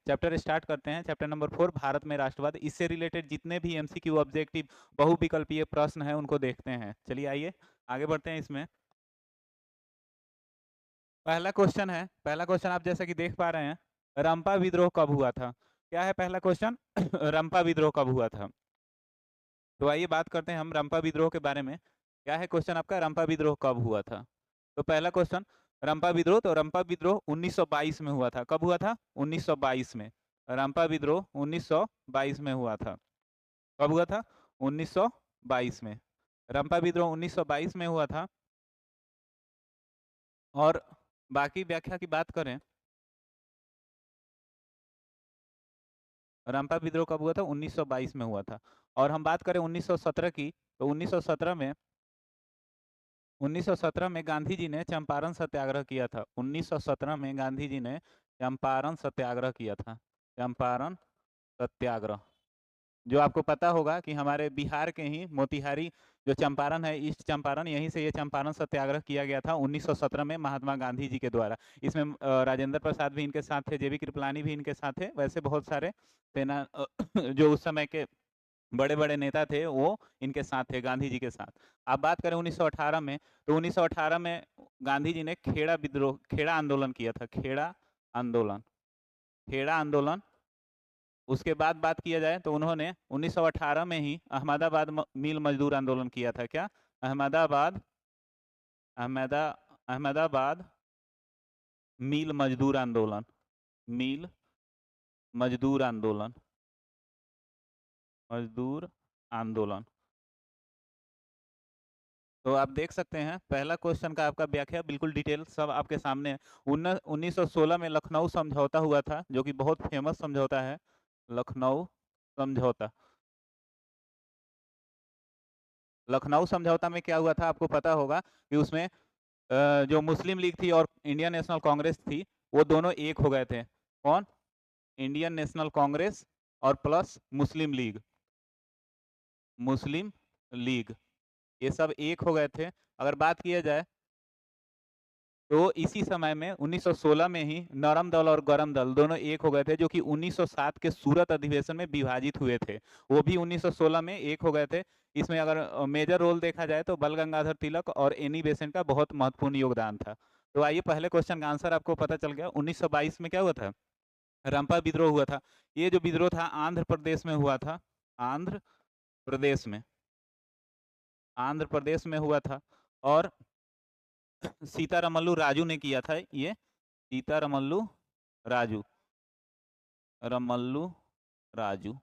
Chapter start करते हैं। Chapter number 4 Bharat में राष्ट्रवाद। इससे रिलेटेड जितने भी एमसीक्यू ऑब्जेक्टिव बहुविकल्पीय प्रश्न हैं उनको देखते हैं। चलिए आइए आगे बढ़ते हैं। इसमें पहला क्वेश्चन आप जैसा कि देख पा रहे हैं, रंपा विद्रोह कब हुआ था? क्या है पहला क्वेश्चन? रंपा विद्रोह कब हुआ था? तो आइए बात करते हैं हम रंपा विद्रोह के बारे में। क्या है क्वेश्चन आपका? रंपा विद्रोह कब हुआ था? तो पहला क्वेश्चन रंपा विद्रोह, तो रंपा विद्रोह 1922 में हुआ था। कब हुआ था? 1922 में। रंपा विद्रोह 1922 में हुआ था। कब हुआ था? 1922 में। रंपा विद्रोह 1922 में हुआ था। और बाकी व्याख्या की बात करें, रंपा विद्रोह कब हुआ था? 1922 में हुआ था। और हम बात करें 1917 की, तो 1917 में गांधी जी ने चंपारण सत्याग्रह किया था। 1917 में गांधी जी ने चंपारण सत्याग्रह किया था। चंपारण सत्याग्रह, जो आपको पता होगा कि हमारे बिहार के ही मोतिहारी जो चंपारण है, ईस्ट चंपारण, यहीं से ये चंपारण सत्याग्रह किया गया था 1917 में महात्मा गांधी जी के द्वारा। इसमें राजेंद्र प्रसाद भी इनके साथ थे, जेबी कृपलानी भी इनके साथ थे। वैसे बहुत सारे सेना जो उस समय के बड़े बड़े नेता थे वो इनके साथ थे, गांधी जी के साथ। आप बात करें 1918 में, तो 1918 में गांधी जी ने खेड़ा आंदोलन किया था। आंदोलन खेड़ा आंदोलन। उसके बाद बात किया जाए तो उन्होंने 1918 में ही अहमदाबाद मिल मजदूर आंदोलन किया था। क्या? अहमदाबाद अहमदा अहमदाबाद मिल मजदूर आंदोलन। मिल मजदूर आंदोलन। मजदूर आंदोलन। तो आप देख सकते हैं पहला क्वेश्चन का आपका व्याख्या बिल्कुल डिटेल सब आपके सामने है। 1916 में लखनऊ समझौता हुआ था, जो कि बहुत फेमस समझौता है, लखनऊ समझौता। लखनऊ समझौता में क्या हुआ था आपको पता होगा कि उसमें जो मुस्लिम लीग थी और इंडियन नेशनल कांग्रेस थी, वो दोनों एक हो गए थे। कौन? इंडियन नेशनल कांग्रेस और प्लस मुस्लिम लीग। मुस्लिम लीग ये सब एक हो गए थे। अगर बात किया जाए तो इसी समय में 1916 में ही नरम दल और गरम दल दोनों एक हो गए थे, जो कि 1907 के सूरत अधिवेशन में विभाजित हुए थे। वो भी 1916 में एक हो गए थे। इसमें अगर मेजर रोल देखा जाए तो बल गंगाधर तिलक और एनी बेसेंट का बहुत महत्वपूर्ण योगदान था। तो आइए पहले क्वेश्चन का आंसर आपको पता चल गया। 1922 में क्या हुआ था? रंपा विद्रोह हुआ था। ये जो विद्रोह था आंध्र प्रदेश में हुआ था। आंध्र प्रदेश में। आंध्र प्रदेश में हुआ था। और सीतारामल्लू राजू ने किया था ये। सीतारामल्लू राजू रमल्लू राजू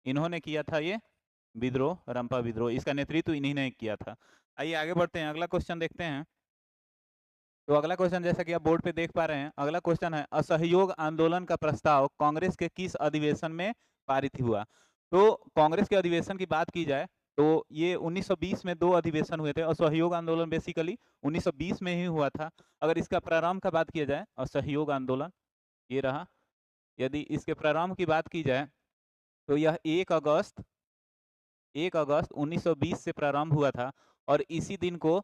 इन्होंने किया था ये विद्रोह, रंपा विद्रोह। इसका नेतृत्व इन्हीं ने किया था। आइए आगे बढ़ते हैं, अगला क्वेश्चन देखते हैं। तो अगला क्वेश्चन जैसा कि आप बोर्ड पे देख पा रहे हैं, अगला क्वेश्चन है असहयोग आंदोलन का प्रस्ताव कांग्रेस के किस अधिवेशन में पारित हुआ? तो कांग्रेस के अधिवेशन की बात की जाए तो ये 1920 में दो अधिवेशन हुए थे। असहयोग आंदोलन बेसिकली 1920 में ही हुआ था। अगर इसका प्रारंभ का बात किया जाए, असहयोग आंदोलन ये रहा। यदि इसके प्रारंभ की बात की जाए तो यह 1 अगस्त 1920 से प्रारंभ हुआ था। और इसी दिन को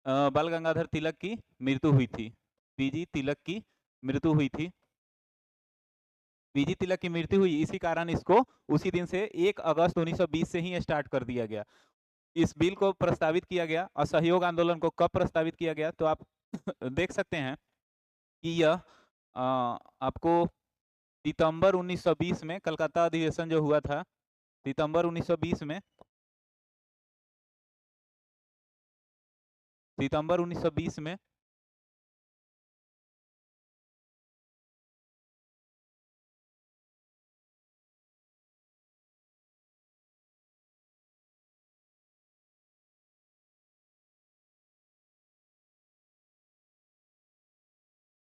बाल गंगाधर तिलक की मृत्यु हुई थी। बीजी तिलक की मृत्यु हुई थी। बीजी तिलक की मृत्यु हुई, इसी कारण इसको उसी दिन से 1 अगस्त 1920 से ही स्टार्ट कर दिया गया। इस बिल को प्रस्तावित किया गया। असहयोग आंदोलन को कब प्रस्तावित किया गया? तो आप देख सकते हैं कि यह आपको सितंबर 1920 में कलकत्ता अधिवेशन जो हुआ था, सितंबर 1920 में, सितंबर 1920 में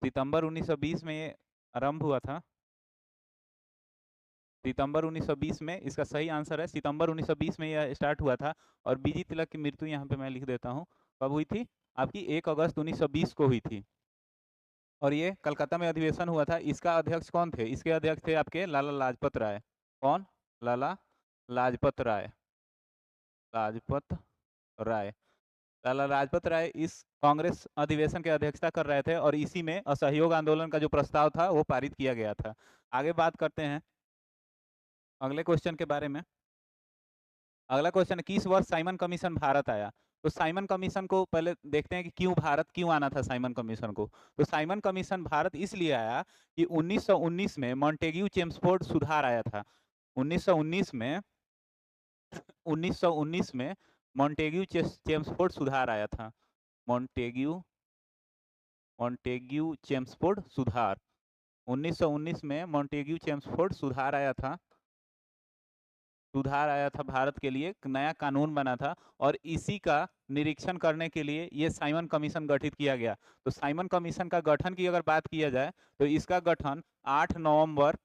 सितंबर 1920 में ये आरंभ हुआ था। सितंबर 1920 में इसका सही आंसर है। सितंबर 1920 में यह स्टार्ट हुआ था। और बीजी तिलक की मृत्यु यहाँ पे मैं लिख देता हूँ, कब हुई थी? आपकी 1 अगस्त 1920 को हुई थी। और ये कलकत्ता में अधिवेशन हुआ था। इसका अध्यक्ष कौन थे? इसके अध्यक्ष थे आपके लाला लाजपत राय। कौन? लाला लाजपत राय। लाजपत राय। लाला लाजपत राय इस कांग्रेस अधिवेशन की अध्यक्षता कर रहे थे और इसी में असहयोग आंदोलन का जो प्रस्ताव था वो पारित किया गया था। आगे बात करते हैं अगले क्वेश्चन के बारे में। अगला क्वेश्चन है, किस वर्ष साइमन कमीशन भारत आया? तो साइमन कमीशन को पहले देखते हैं कि क्यों आना था साइमन कमीशन को। तो साइमन कमीशन भारत इसलिए आया कि 1919 में मॉन्टेग्यू चेम्सफोर्ड सुधार आया था। 1919 में 1919 में मॉन्टेग्यू चेम्सफोर्ड सुधार आया था। मॉन्टेग्यू मॉन्टेग्यू चेम्सफोर्ड सुधार 1919 में मॉन्टेग्यू चेम्सफोर्ड सुधार आया था भारत के लिए, एक नया कानून बना था और इसी का निरीक्षण करने के लिए ये साइमन कमीशन गठित किया गया। तो साइमन कमीशन का गठन की अगर बात किया जाए तो इसका गठन 8 नवंबर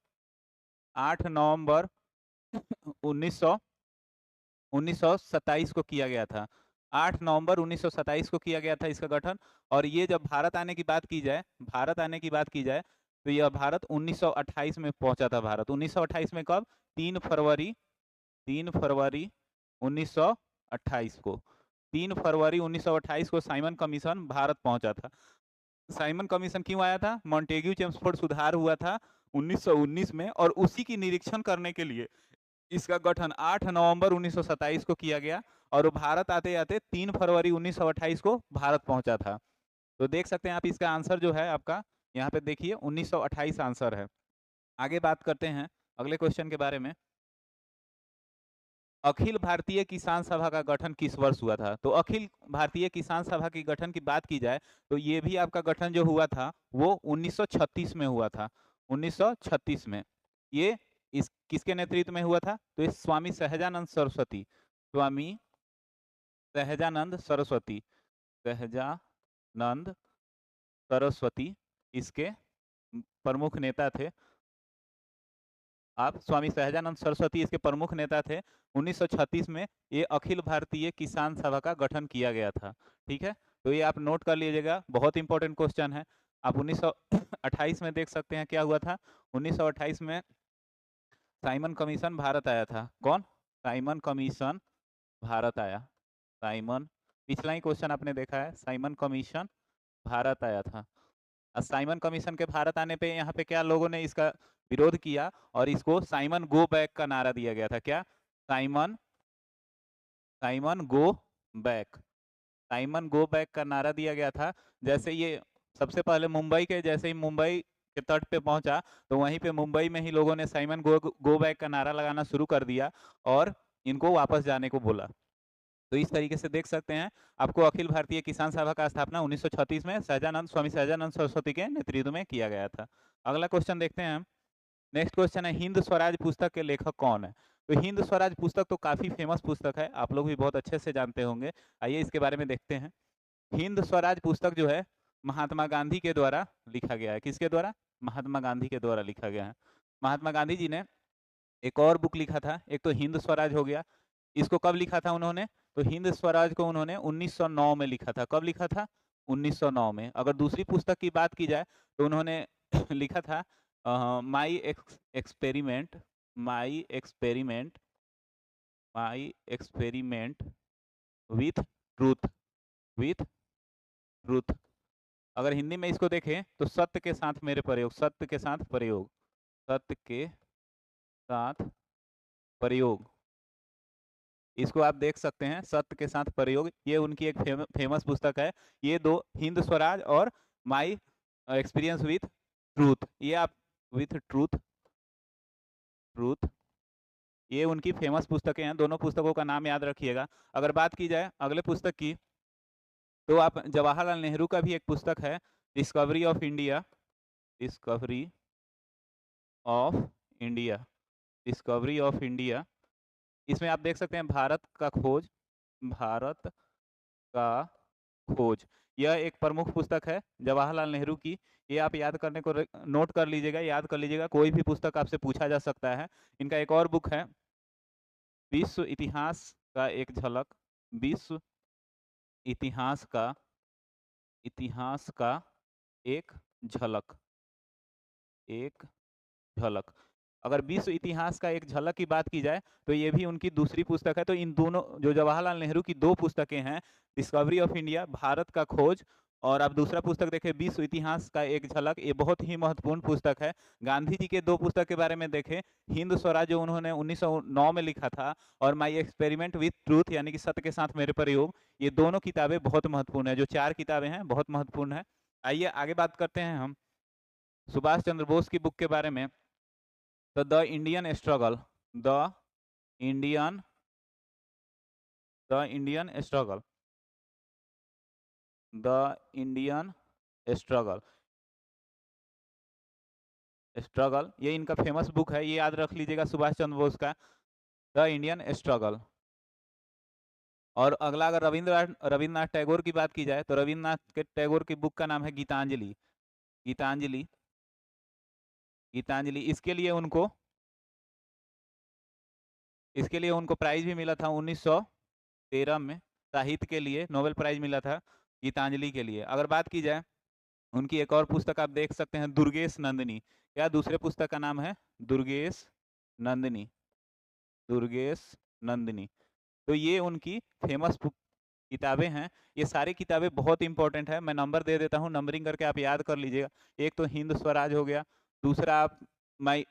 1927 को किया गया था। 8 नवंबर 1927 को किया गया था इसका गठन। और ये जब भारत आने की बात की जाए तो यह भारत 1928 में पहुंचा था। भारत 1928 में कब? 3 फरवरी 1928 को 3 फरवरी 1928 को साइमन कमीशन भारत पहुंचा था। साइमन कमीशन क्यों आया था? मॉन्टेग्यू चेम्सफोर्ड सुधार हुआ था 1919 में और उसी की निरीक्षण करने के लिए इसका गठन 8 नवंबर 1927 को किया गया और भारत आते आते 3 फरवरी 1928 को भारत पहुंचा था। तो देख सकते हैं आप, इसका आंसर जो है आपका यहाँ पे देखिए 1928 आंसर है। आगे बात करते हैं अगले क्वेश्चन के बारे में। अखिल भारतीय किसान सभा का गठन किस वर्ष हुआ था? तो अखिल भारतीय किसान सभा की गठन की बात की जाए तो ये भी आपका गठन जो हुआ था वो 1936 में हुआ था। 1936 में ये इस किसके नेतृत्व में हुआ था? तो ये स्वामी सहजानंद सरस्वती सहजानंद सरस्वती इसके प्रमुख नेता थे। आप स्वामी सहजानंद सरस्वती इसके प्रमुख नेता थे। 1936 में ये अखिल भारतीय किसान सभा का गठन किया गया था। ठीक है, तो ये आप नोट कर लीजिएगा, बहुत इंपॉर्टेंट क्वेश्चन है। आप 1928 में देख सकते हैं क्या हुआ था। 1928 में साइमन कमीशन भारत आया था। कौन? साइमन कमीशन भारत आया। साइमन, पिछला ही क्वेश्चन आपने देखा है, साइमन कमीशन भारत आया था। साइमन कमीशन के भारत आने पे यहाँ पे क्या लोगों ने इसका विरोध किया और इसको साइमन गो बैक का नारा दिया गया था। क्या? Simon Simon go back Simon go back का नारा दिया गया था। जैसे ये सबसे पहले जैसे ही मुंबई के तट पे पहुंचा तो वहीं पे मुंबई में ही लोगों ने साइमन गो बैक का नारा लगाना शुरू कर दिया और इनको वापस जाने को बोला। तो इस तरीके से देख सकते हैं आपको अखिल भारतीय किसान सभा का स्थापना 1936 में स्वामी सहजानंद सरस्वती के नेतृत्व में किया गया था। अगला क्वेश्चन देखते हैं हम। नेक्स्ट क्वेश्चन है, हिंद स्वराज पुस्तक के लेखक कौन है? तो हिंद स्वराज पुस्तक तो काफी फेमस पुस्तक है, आप लोग भी बहुत अच्छे से जानते होंगे। आइए इसके बारे में देखते हैं। हिंद स्वराज पुस्तक जो है महात्मा गांधी के द्वारा लिखा गया है। किसके द्वारा? महात्मा गांधी के द्वारा लिखा गया है। महात्मा गांधी जी ने एक और बुक लिखा था, एक तो हिंद स्वराज हो गया। इसको कब लिखा था उन्होंने? तो हिंद स्वराज को उन्होंने 1909 में लिखा था। कब लिखा था? 1909 में। अगर दूसरी पुस्तक की बात की जाए तो उन्होंने लिखा था my experiment my experiment my experiment with truth with truth. अगर हिंदी में इसको देखें तो सत्य के साथ मेरे प्रयोग, सत्य के साथ प्रयोग, सत्य के साथ प्रयोग, इसको आप देख सकते हैं, सत्य के साथ प्रयोग। ये उनकी एक फेमस पुस्तक है। ये दो, हिंद स्वराज और माई एक्सपीरियंस विथ ट्रूथ, ये आप विथ ट्रूथ ट्रूथ ये उनकी फेमस पुस्तकें हैं। दोनों पुस्तकों का नाम याद रखिएगा। अगर बात की जाए अगले पुस्तक की तो आप जवाहरलाल नेहरू का भी एक पुस्तक है, discovery of India discovery of India discovery of India. इसमें आप देख सकते हैं भारत का खोज, यह एक प्रमुख पुस्तक है जवाहरलाल नेहरू की। ये आप याद करने को नोट कर लीजिएगा, याद कर लीजिएगा, कोई भी पुस्तक आपसे पूछा जा सकता है। इनका एक और बुक है, विश्व इतिहास का एक झलक, विश्व इतिहास का एक झलक एक झलक। अगर विश्व इतिहास का एक झलक की बात की जाए तो ये भी उनकी दूसरी पुस्तक है। तो इन दोनों जो जवाहरलाल नेहरू की दो पुस्तकें हैं, डिस्कवरी ऑफ इंडिया, भारत का खोज, और आप दूसरा पुस्तक देखें विश्व इतिहास का एक झलक, ये बहुत ही महत्वपूर्ण पुस्तक है। गांधी जी के दो पुस्तक के बारे में देखें, हिंद स्वराज जो उन्होंने 1909 में लिखा था, और माई एक्सपेरिमेंट विथ ट्रूथ यानी कि सत्य के साथ मेरे प्रयोग, ये दोनों किताबें बहुत महत्वपूर्ण है। जो 4 किताबें हैं बहुत महत्वपूर्ण है। आइए आगे बात करते हैं हम सुभाष चंद्र बोस की बुक के बारे में। तो the Indian struggle, the Indian struggle, the Indian struggle, ये इनका फेमस बुक है, ये याद रख लीजिएगा, सुभाष चंद्र बोस का द इंडियन स्ट्रगल। और अगला अगर रविंद्रनाथ टैगोर की बात की जाए तो रविंद्रनाथ टैगोर की बुक का नाम है गीतांजलि, गीतांजलि, गीतांजलि। इसके लिए उनको प्राइज भी मिला था 1913 में, साहित्य के लिए नोबेल प्राइज मिला था गीतांजलि के लिए। अगर बात की जाए उनकी एक और पुस्तक आप देख सकते हैं, दुर्गेश नंदिनी। क्या दूसरे पुस्तक का नाम है? दुर्गेश नंदिनी, दुर्गेश नंदिनी। तो ये उनकी फेमस किताबें हैं। ये सारी किताबें बहुत इंपॉर्टेंट है। मैं नंबर दे देता हूँ, नंबरिंग करके आप याद कर लीजिएगा। एक तो हिंद स्वराज हो गया, दूसरा आप माई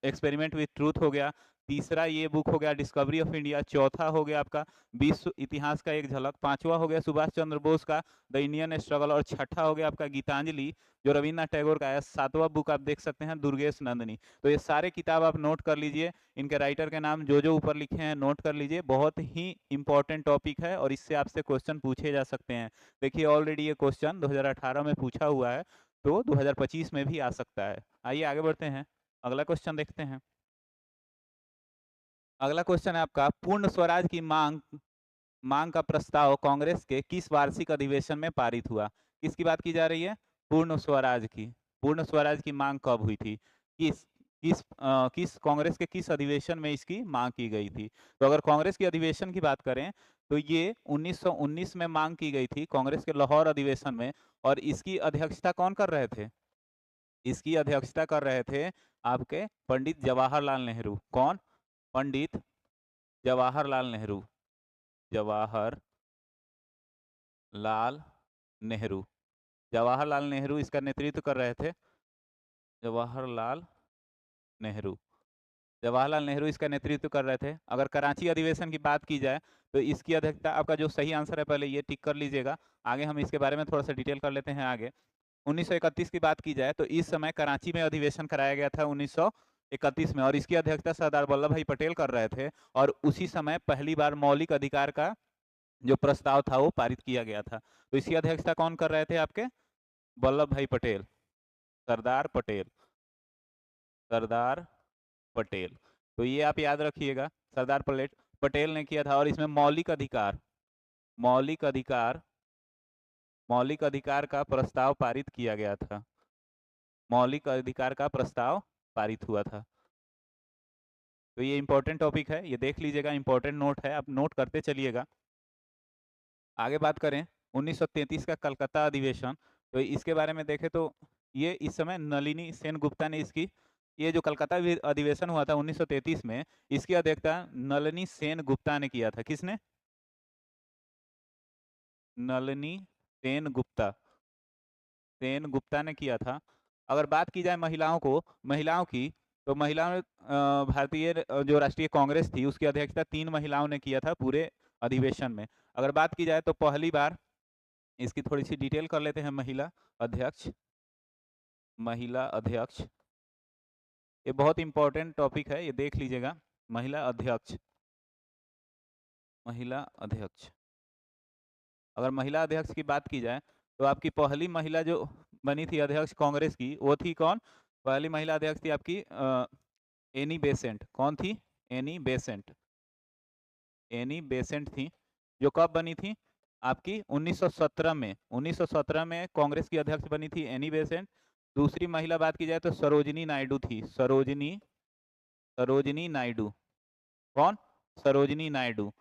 एक्सपेरिमेंट विथ ट्रूथ हो गया, तीसरा ये बुक हो गया डिस्कवरी ऑफ इंडिया, चौथा हो गया आपका विश्व इतिहास का एक झलक, पांचवा हो गया सुभाष चंद्र बोस का द इंडियन स्ट्रगल, और छठा हो गया आपका गीतांजलि जो रविन्द्रनाथ टैगोर का है, सातवां बुक आप देख सकते हैं दुर्गेश नंदिनी। तो ये सारे किताब आप नोट कर लीजिए, इनके राइटर के नाम जो जो ऊपर लिखे हैं नोट कर लीजिए। बहुत ही इंपॉर्टेंट टॉपिक है और इससे आपसे क्वेश्चन पूछे जा सकते हैं। देखिए ऑलरेडी ये क्वेश्चन 2018 में पूछा हुआ है, तो 2025 में भी आ सकता है। आइए आगे बढ़ते हैं, अगला क्वेश्चन देखते हैं। अगला क्वेश्चन है आपका, पूर्ण स्वराज की मांग का प्रस्ताव कांग्रेस के किस वार्षिक अधिवेशन में पारित हुआ? किसकी बात की जा रही है? पूर्ण स्वराज की। पूर्ण स्वराज की मांग कब हुई थी? किस कांग्रेस के किस अधिवेशन में इसकी मांग की गई थी? तो अगर कांग्रेस की अधिवेशन की बात करें तो ये 1919 में मांग की गई थी कांग्रेस के लाहौर अधिवेशन में। और इसकी अध्यक्षता कौन कर रहे थे? इसकी अध्यक्षता कर रहे थे आपके पंडित जवाहरलाल नेहरू। कौन? पंडित जवाहरलाल नेहरू, जवाहरलाल नेहरू, जवाहरलाल नेहरू इसका नेतृत्व कर रहे थे। जवाहरलाल नेहरू, जवाहरलाल नेहरू इसका नेतृत्व कर रहे थे। अगर कराची अधिवेशन की बात की जाए तो इसकी अध्यक्षता, आपका जो सही आंसर है पहले ये टिक कर लीजिएगा, आगे हम इसके बारे में थोड़ा सा डिटेल कर लेते हैं आगे। 1931 की बात की जाए तो इस समय कराची में अधिवेशन कराया गया था 1931 में, और इसकी अध्यक्षता सरदार वल्लभ भाई पटेल कर रहे थे। और उसी समय पहली बार मौलिक अधिकार का जो प्रस्ताव था वो पारित किया गया था। तो इसकी अध्यक्षता कौन कर रहे थे? आपके वल्लभ भाई पटेल, सरदार पटेल, सरदार पटेल। तो ये आप याद रखिएगा, सरदार पटेल ने किया था। और इसमें मौलिक अधिकार, मौलिक अधिकार, मौलिक अधिकार का प्रस्ताव पारित किया गया था। मौलिक अधिकार का प्रस्ताव पारित हुआ था। तो ये इंपॉर्टेंट टॉपिक है, ये देख लीजिएगा, इंपॉर्टेंट नोट है, आप नोट करते चलिएगा। आगे बात करें 1933 का कलकत्ता अधिवेशन, तो इसके बारे में देखें तो ये इस समय नलिनी सेन गुप्ता ने इसकी, ये जो कलकत्ता अधिवेशन हुआ था 1933 में, इसकी अध्यक्षता नलिनी सेन गुप्ता ने किया था। किसने? नलिनी सेन गुप्ता, सेन गुप्ता ने किया था। अगर बात की जाए महिलाओं की, तो महिलाओं भारतीय जो राष्ट्रीय कांग्रेस थी उसकी अध्यक्षता 3 महिलाओं ने किया था पूरे अधिवेशन में। अगर बात की जाए तो पहली बार, इसकी थोड़ी सी डिटेल कर लेते हैं, महिला अध्यक्ष, महिला अध्यक्ष, ये बहुत इंपॉर्टेंट टॉपिक है, ये देख लीजिएगा। महिला अध्यक्ष, महिला अध्यक्ष, अगर महिला अध्यक्ष की बात की जाए तो आपकी पहली महिला जो बनी थी अध्यक्ष कांग्रेस की, वो थी कौन? पहली महिला अध्यक्ष थी आपकी एनी बेसेंट। कौन थी? एनी बेसेंट, एनी बेसेंट थी, जो कब बनी थी? आपकी 1917 में, 1917 में कांग्रेस की अध्यक्ष बनी थी एनी बेसेंट। दूसरी महिला बात की जाए तो सरोजिनी नायडू थी, सरोजिनी नायडू। कौन? सरोजिनी नायडू।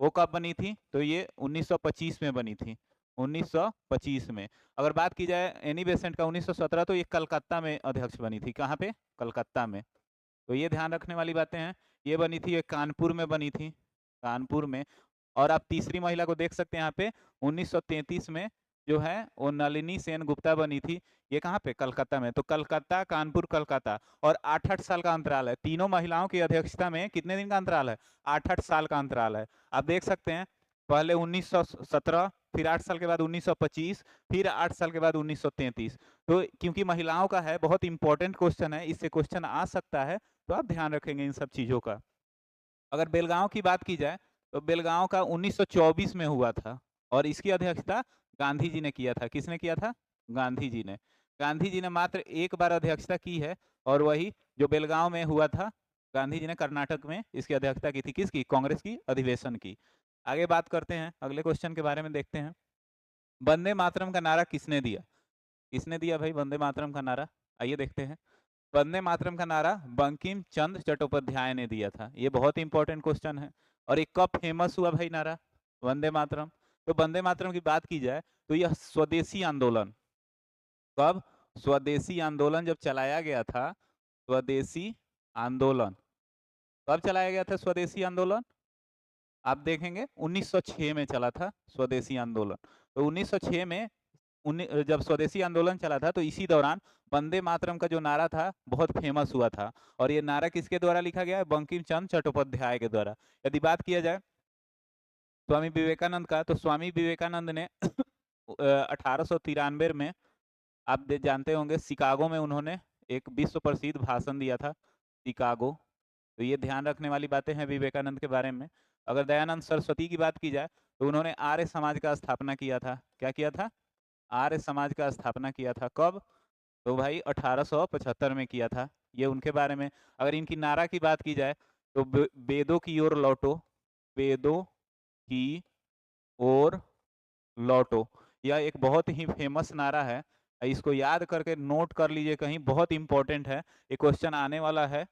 वो कब बनी थी? तो ये 1925 में बनी थी, 1925 में। अगर बात की जाए एनी बेसेंट का 1917, तो ये कलकत्ता में अध्यक्ष बनी थी। कहाँ पे? कलकत्ता में। तो ये ध्यान रखने वाली बातें हैं। ये बनी थी, ये कानपुर में बनी थी, कानपुर में। और आप तीसरी महिला को देख सकते हैं यहाँ पे 1933 में जो है वो नलिनी सेन गुप्ता बनी थी। ये कहाँ पे? कलकत्ता में। तो कलकत्ता, कानपुर, कलकत्ता, और 8-8 साल का अंतराल है। तीनों महिलाओं की अध्यक्षता में कितने दिन का अंतराल है? 8-8 साल का अंतराल है। आप देख सकते हैं पहले 1917, फिर 8 साल के बाद 1925, फिर 8 साल के बाद 1933। तो क्योंकि महिलाओं का है, बहुत इंपॉर्टेंट क्वेश्चन है, इससे क्वेश्चन आ सकता है, तो आप ध्यान रखेंगे इन सब चीजों का। अगर बेलगांव की बात की जाए तो बेलगांव का 1924 में हुआ था और इसकी अध्यक्षता गांधी जी ने किया था। किसने किया था? गांधी जी ने। गांधी जी ने मात्र एक बार अध्यक्षता की है और वही जो बेलगांव में हुआ था, गांधी जी ने कर्नाटक में इसकी अध्यक्षता की थी। किसकी? कांग्रेस की अधिवेशन की। आगे बात करते हैं, अगले क्वेश्चन के बारे में देखते हैं। वंदे मातरम का नारा किसने दिया? किसने दिया भाई वंदे मातरम का नारा? आइए देखते हैं। वंदे मातरम का नारा बंकिम चंद्र चट्टोपाध्याय ने दिया था। ये बहुत इंपॉर्टेंट क्वेश्चन है। और ये कब फेमस हुआ भाई नारा वंदे मातरम? तो वंदे मातरम की बात की जाए तो यह स्वदेशी आंदोलन, कब? स्वदेशी आंदोलन जब चलाया गया था, स्वदेशी आंदोलन कब चलाया गया था? स्वदेशी आंदोलन आप देखेंगे 1906 में चला था स्वदेशी आंदोलन। तो 1906 में जब स्वदेशी आंदोलन चला था तो इसी दौरान वंदे मातरम का जो नारा था बहुत फेमस हुआ था। और ये नारा किसके द्वारा लिखा गया है? बंकिम चंद्र चट्टोपाध्याय के द्वारा। यदि बात किया जाए स्वामी विवेकानंद का, तो स्वामी विवेकानंद ने 1893 में, आप जानते होंगे, शिकागो में उन्होंने एक विश्व प्रसिद्ध भाषण दिया था, शिकागो। तो ये ध्यान रखने वाली बातें हैं विवेकानंद के बारे में। अगर दयानंद सरस्वती की बात की जाए तो उन्होंने आर्य समाज का स्थापना किया था। क्या किया था? आर्य समाज का स्थापना किया था। कब? तो भाई 1875 में किया था। ये उनके बारे में। अगर इनकी नारा की बात की जाए तो वेदों की ओर लौटो, वेदों की ओर लौटो, यह एक बहुत ही फेमस नारा है। इसको याद करके नोट कर लीजिए कहीं, बहुत इंपॉर्टेंट है। ये क्वेश्चन आने वाला है,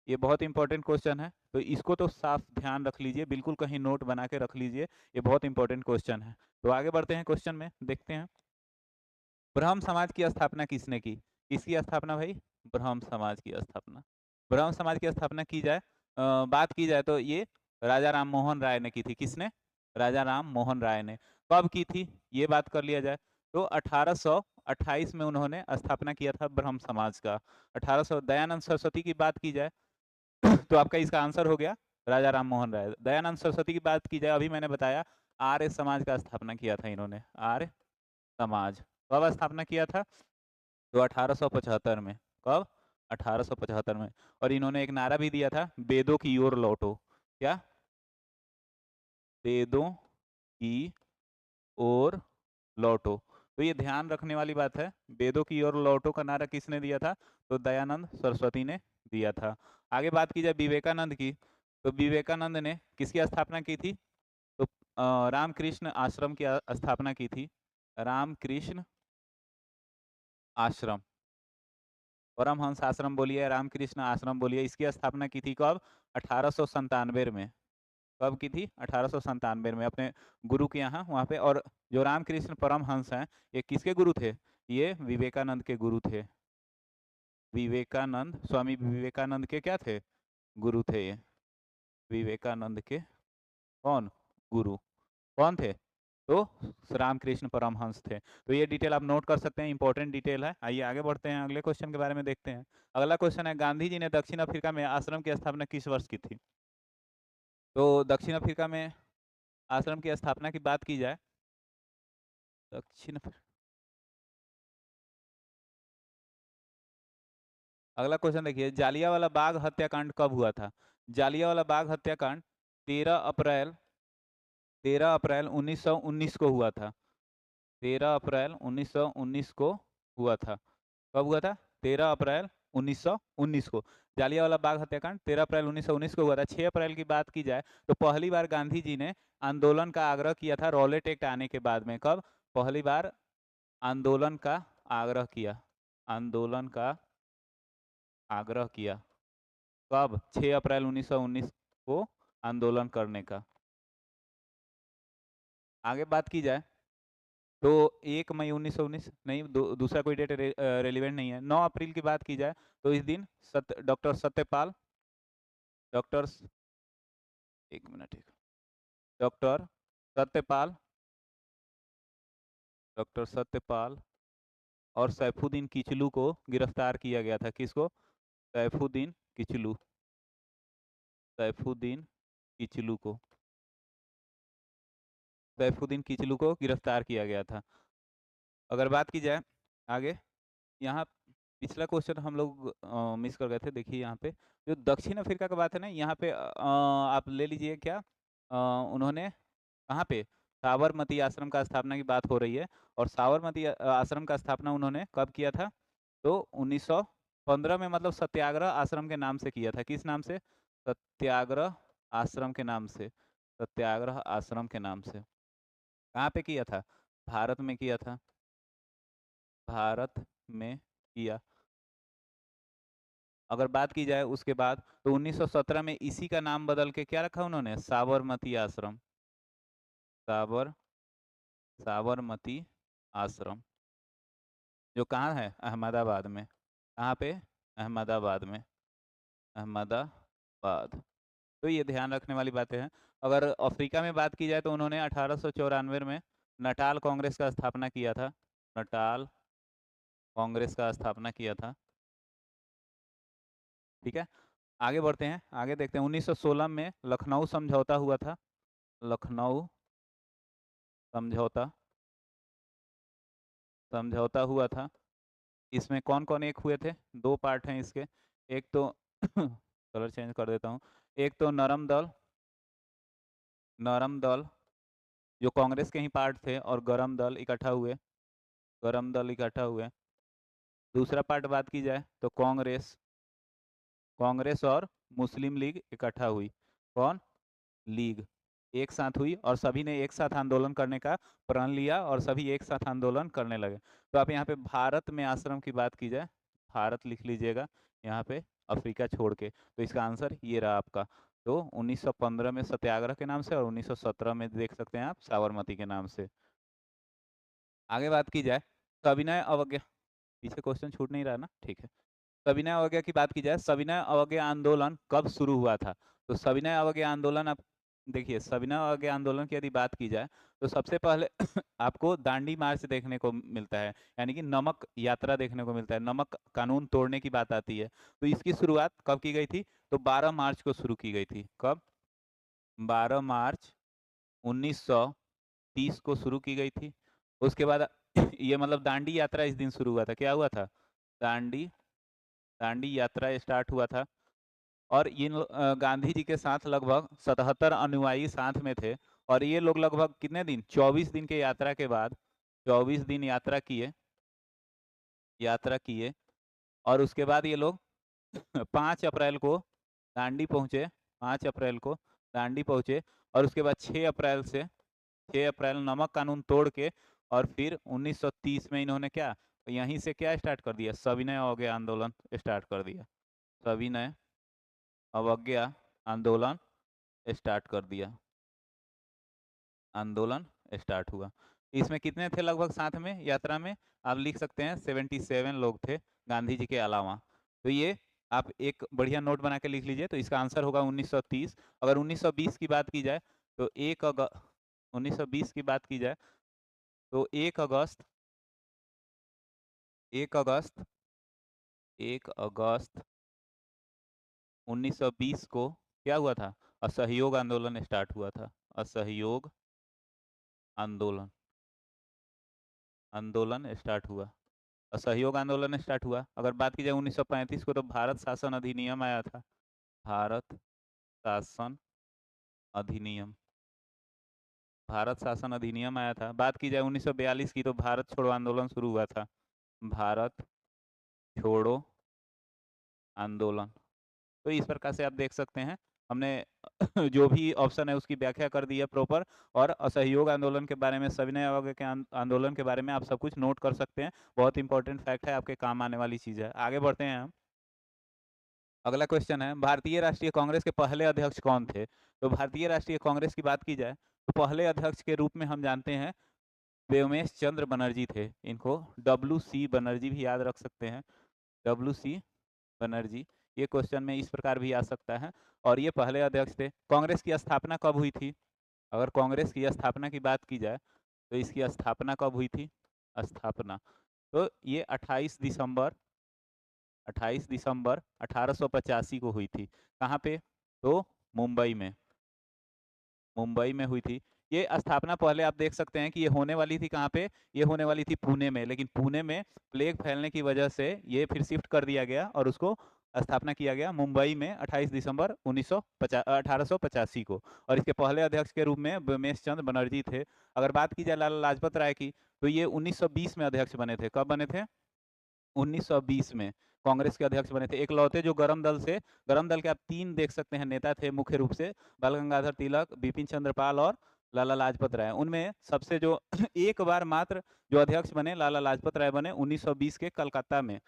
ये बहुत इंपॉर्टेंट क्वेश्चन है, तो इसको तो साफ ध्यान रख लीजिए, बिल्कुल कहीं नोट बना के रख लीजिए, ये बहुत इंपॉर्टेंट क्वेश्चन है। तो आगे बढ़ते हैं क्वेश्चन में, देखते हैं ब्रह्म समाज की स्थापना किसने की? किसकी स्थापना भाई? ब्रह्म समाज की स्थापना। ब्रह्म समाज की स्थापना की जाए, बात की जाए तो ये राजा राम मोहन राय ने की थी। किसने? राजा राम मोहन राय ने। कब की थी ये बात कर लिया जाए तो 1828 में उन्होंने स्थापना किया था ब्रह्म समाज का। 1800। दयानंद सरस्वती की बात की जाए तो आपका इसका आंसर हो गया राजा राम मोहन राय। दयानंद सरस्वती की बात की जाए, अभी मैंने बताया आर्य समाज का स्थापना किया था इन्होंने, आर्य समाज। कब स्थापना किया था? तो 1875 में। कब? 1875 में। और इन्होंने एक नारा भी दिया था, वेदों की ओर लौटो। क्या? वेदों की ओर लौटो। तो ये ध्यान रखने वाली बात है, वेदों की ओर लौटो का नारा किसने दिया था? तो दयानंद सरस्वती ने दिया था। आगे बात की जाए विवेकानंद की, तो विवेकानंद ने किसकी स्थापना की थी? तो रामकृष्ण आश्रम की स्थापना की थी। रामकृष्ण आश्रम, परमहंस आश्रम बोलिए, रामकृष्ण आश्रम बोलिए, इसकी स्थापना की थी कब? 1897 में। कब की थी? 1897 में, अपने गुरु के यहाँ, वहाँ पे। और जो रामकृष्ण परमहंस हैं, ये किसके गुरु थे? ये विवेकानंद के गुरु थे। विवेकानंद, स्वामी विवेकानंद के क्या थे? गुरु थे ये। विवेकानंद के कौन गुरु? कौन थे? तो रामकृष्ण परमहंस थे। तो ये डिटेल आप नोट कर सकते हैं, इंपॉर्टेंट डिटेल है। आइए आगे बढ़ते हैं, अगले क्वेश्चन के बारे में देखते हैं। अगला क्वेश्चन है, गांधी जी ने दक्षिण अफ्रीका में आश्रम की स्थापना किस वर्ष की थी? तो दक्षिण अफ्रीका में आश्रम की स्थापना की बात की जाए, दक्षिण, अगला क्वेश्चन देखिए, जालियांवाला बाग हत्याकांड कब हुआ था? जालियांवाला बाग हत्याकांड 13 अप्रैल 13 अप्रैल 1919 को हुआ था। 13 अप्रैल 1919 को हुआ था। कब हुआ था? 13 अप्रैल 1919 को। जालियांवाला बाग हत्याकांड 13 अप्रैल 1919 को हुआ था। 6 अप्रैल की बात की जाए तो पहली बार गांधी जी ने आंदोलन का आग्रह किया था रॉलेट एक्ट आने के बाद में। कब पहली बार आंदोलन का आग्रह किया? आंदोलन का आग्रह किया कब? 6 अप्रैल 1919 को आंदोलन करने का। आगे बात की जाए तो 1 मई 1919 नहीं, दूसरा कोई डेट रेलिवेंट नहीं है। 9 अप्रैल की बात की जाए तो इस दिन डॉक्टर सत्यपाल, डॉक्टर, एक मिनट, एक, डॉक्टर सत्यपाल, डॉक्टर सत्यपाल और सैफुद्दीन किचलू को गिरफ्तार किया गया था। किसको? सैफुद्दीन किचलू, सैफुद्दीन किचलू को, सैफुद्दीन किचलू को गिरफ्तार किया गया था। अगर बात की जाए आगे, यहाँ पिछला क्वेश्चन हम लोग मिस कर गए थे। देखिए यहाँ पे जो दक्षिण अफ्रीका का बात है ना, यहाँ पे आप ले लीजिए क्या, उन्होंने कहाँ पे साबरमती आश्रम का स्थापना की बात हो रही है। और साबरमती आश्रम का स्थापना उन्होंने कब किया था? तो 1915 में, मतलब सत्याग्रह आश्रम के नाम से किया था। किस नाम से? सत्याग्रह आश्रम के नाम से, सत्याग्रह आश्रम के नाम से। कहाँ पे किया था? भारत में किया था, भारत में किया। अगर बात की जाए उसके बाद तो 1917 में इसी का नाम बदल के क्या रखा उन्होंने? साबरमती आश्रम, साबरमती आश्रम, जो कहाँ है? अहमदाबाद में। कहाँ पे? अहमदाबाद में, अहमदाबाद। तो ये ध्यान रखने वाली बातें हैं। अगर अफ्रीका में बात की जाए तो उन्होंने 1894 में नटाल कांग्रेस का स्थापना किया था, नटाल कांग्रेस का स्थापना किया था। ठीक है, आगे बढ़ते हैं, आगे देखते हैं। 1916 में लखनऊ समझौता हुआ था, लखनऊ समझौता, समझौता हुआ था। इसमें कौन कौन एक हुए थे? दो पार्ट हैं इसके। एक तो कलर चेंज कर देता हूँ। एक तो नरम दल, नरम दल जो कांग्रेस के ही पार्ट थे, और गरम दल इकट्ठा हुए, गरम दल इकट्ठा हुए। दूसरा पार्ट बात की जाए तो कांग्रेस, कांग्रेस और मुस्लिम लीग इकट्ठा हुई। कौन? लीग एक साथ हुई और सभी ने एक साथ आंदोलन करने का प्रण लिया और सभी एक साथ आंदोलन करने लगे। तो आप यहाँ पे भारत में आश्रम की बात की जाए, भारत लिख लीजिएगा यहाँ पे, अफ्रीका छोड़ के। तो इसका आंसर ये रहा आपका। तो 1915 में सत्याग्रह के नाम से और 1917 में देख सकते हैं आप साबरमती के नाम से। आगे बात की जाए सविनय अवज्ञा, पीछे क्वेश्चन छूट नहीं रहा ना, ठीक है। सविनय अवज्ञा की बात की जाए, सविनय अवज्ञा आंदोलन कब शुरू हुआ था? तो सविनय अवज्ञा आंदोलन, आप देखिए, सविनय अवज्ञा आंदोलन की यदि बात की जाए तो सबसे पहले आपको दांडी मार्च देखने को मिलता है, यानी कि नमक यात्रा देखने को मिलता है, नमक कानून तोड़ने की बात आती है। तो इसकी शुरुआत कब की गई थी? तो 12 मार्च को शुरू की गई थी। कब? 12 मार्च 1930 को शुरू की गई थी। उसके बाद ये मतलब दांडी यात्रा इस दिन शुरू हुआ था। क्या हुआ था? दांडी, दांडी यात्रा स्टार्ट हुआ था। और गांधी जी के साथ लगभग 77 अनुयायी साथ में थे। और ये लोग लगभग कितने दिन, 24 दिन के यात्रा के बाद, 24 दिन यात्रा किए, यात्रा किए। और उसके बाद ये लोग 5 अप्रैल को दांडी पहुंचे, 5 अप्रैल को दांडी पहुंचे। और उसके बाद 6 अप्रैल से, 6 अप्रैल नमक कानून तोड़ के, और फिर 1930 में इन्होंने क्या, यहीं से क्या स्टार्ट कर दिया? सविनय अवज्ञा आंदोलन स्टार्ट कर दिया, सविनय अवज्ञा आंदोलन स्टार्ट कर दिया, आंदोलन स्टार्ट हुआ। इसमें कितने थे लगभग साथ में यात्रा में? आप लिख सकते हैं 77 लोग थे गांधी जी के अलावा। तो ये आप एक बढ़िया नोट बना के लिख लीजिए। तो इसका आंसर होगा 1930। अगर 1920 की बात की जाए तो 1920 की बात की जाए तो 1 अगस्त, 1 अगस्त, 1 अगस्त 1920 को क्या हुआ था? असहयोग आंदोलन स्टार्ट हुआ था, असहयोग आंदोलन, आंदोलन स्टार्ट हुआ, असहयोग आंदोलन स्टार्ट हुआ। अगर बात की जाए 1935 को तो भारत शासन अधिनियम आया था, भारत शासन अधिनियम, भारत शासन अधिनियम आया था। बात की जाए 1942 की तो भारत छोड़ो आंदोलन शुरू हुआ था, भारत छोड़ो आंदोलन। तो इस प्रकार से आप देख सकते हैं हमने जो भी ऑप्शन है उसकी व्याख्या कर दी है प्रॉपर। और असहयोग आंदोलन के बारे में, सविनय अवज्ञा के आंदोलन के बारे में आप सब कुछ नोट कर सकते हैं। बहुत इंपॉर्टेंट फैक्ट है, आपके काम आने वाली चीज़ है। आगे बढ़ते हैं हम। अगला क्वेश्चन है, भारतीय राष्ट्रीय कांग्रेस के पहले अध्यक्ष कौन थे? तो भारतीय राष्ट्रीय कांग्रेस की बात की जाए तो पहले अध्यक्ष के रूप में हम जानते हैं व्योमेश चंद्र बनर्जी थे। इनको WC बनर्जी भी याद रख सकते हैं, WC बनर्जी। ये क्वेश्चन में इस प्रकार भी आ सकता है। और ये पहले अध्यक्ष थे। कांग्रेस की स्थापना कब हुई थी? अगर कांग्रेस की स्थापना की बात की जाए तो इसकी स्थापना कब हुई थी? स्थापना तो ये 28 दिसंबर 1885 को हुई थी। कहाँ पे? तो मुंबई में, मुंबई में हुई थी। ये स्थापना पहले आप देख सकते हैं कि ये होने वाली थी कहाँ पे? ये होने वाली थी पुणे में, लेकिन पुणे में प्लेग फैलने की वजह से ये फिर शिफ्ट कर दिया गया और उसको स्थापना किया गया मुंबई में 28 दिसंबर 1885 को। और इसके पहले अध्यक्ष के रूप में व्योमेश चंद्र बनर्जी थे। अगर बात की जाए लाला लाजपत राय की तो ये 1920 में अध्यक्ष बने थे। कब बने थे? 1920 में कांग्रेस के अध्यक्ष बने थे। एकलौते जो गरम दल के आप 3 देख सकते हैं नेता थे मुख्य रूप से, बाल गंगाधर तिलक, बिपिन चंद्र पाल और लाला लाजपत राय। उनमें सबसे जो एक बार मात्र जो अध्यक्ष बने लाला लाजपत राय बने 1920 के कलकत्ता में,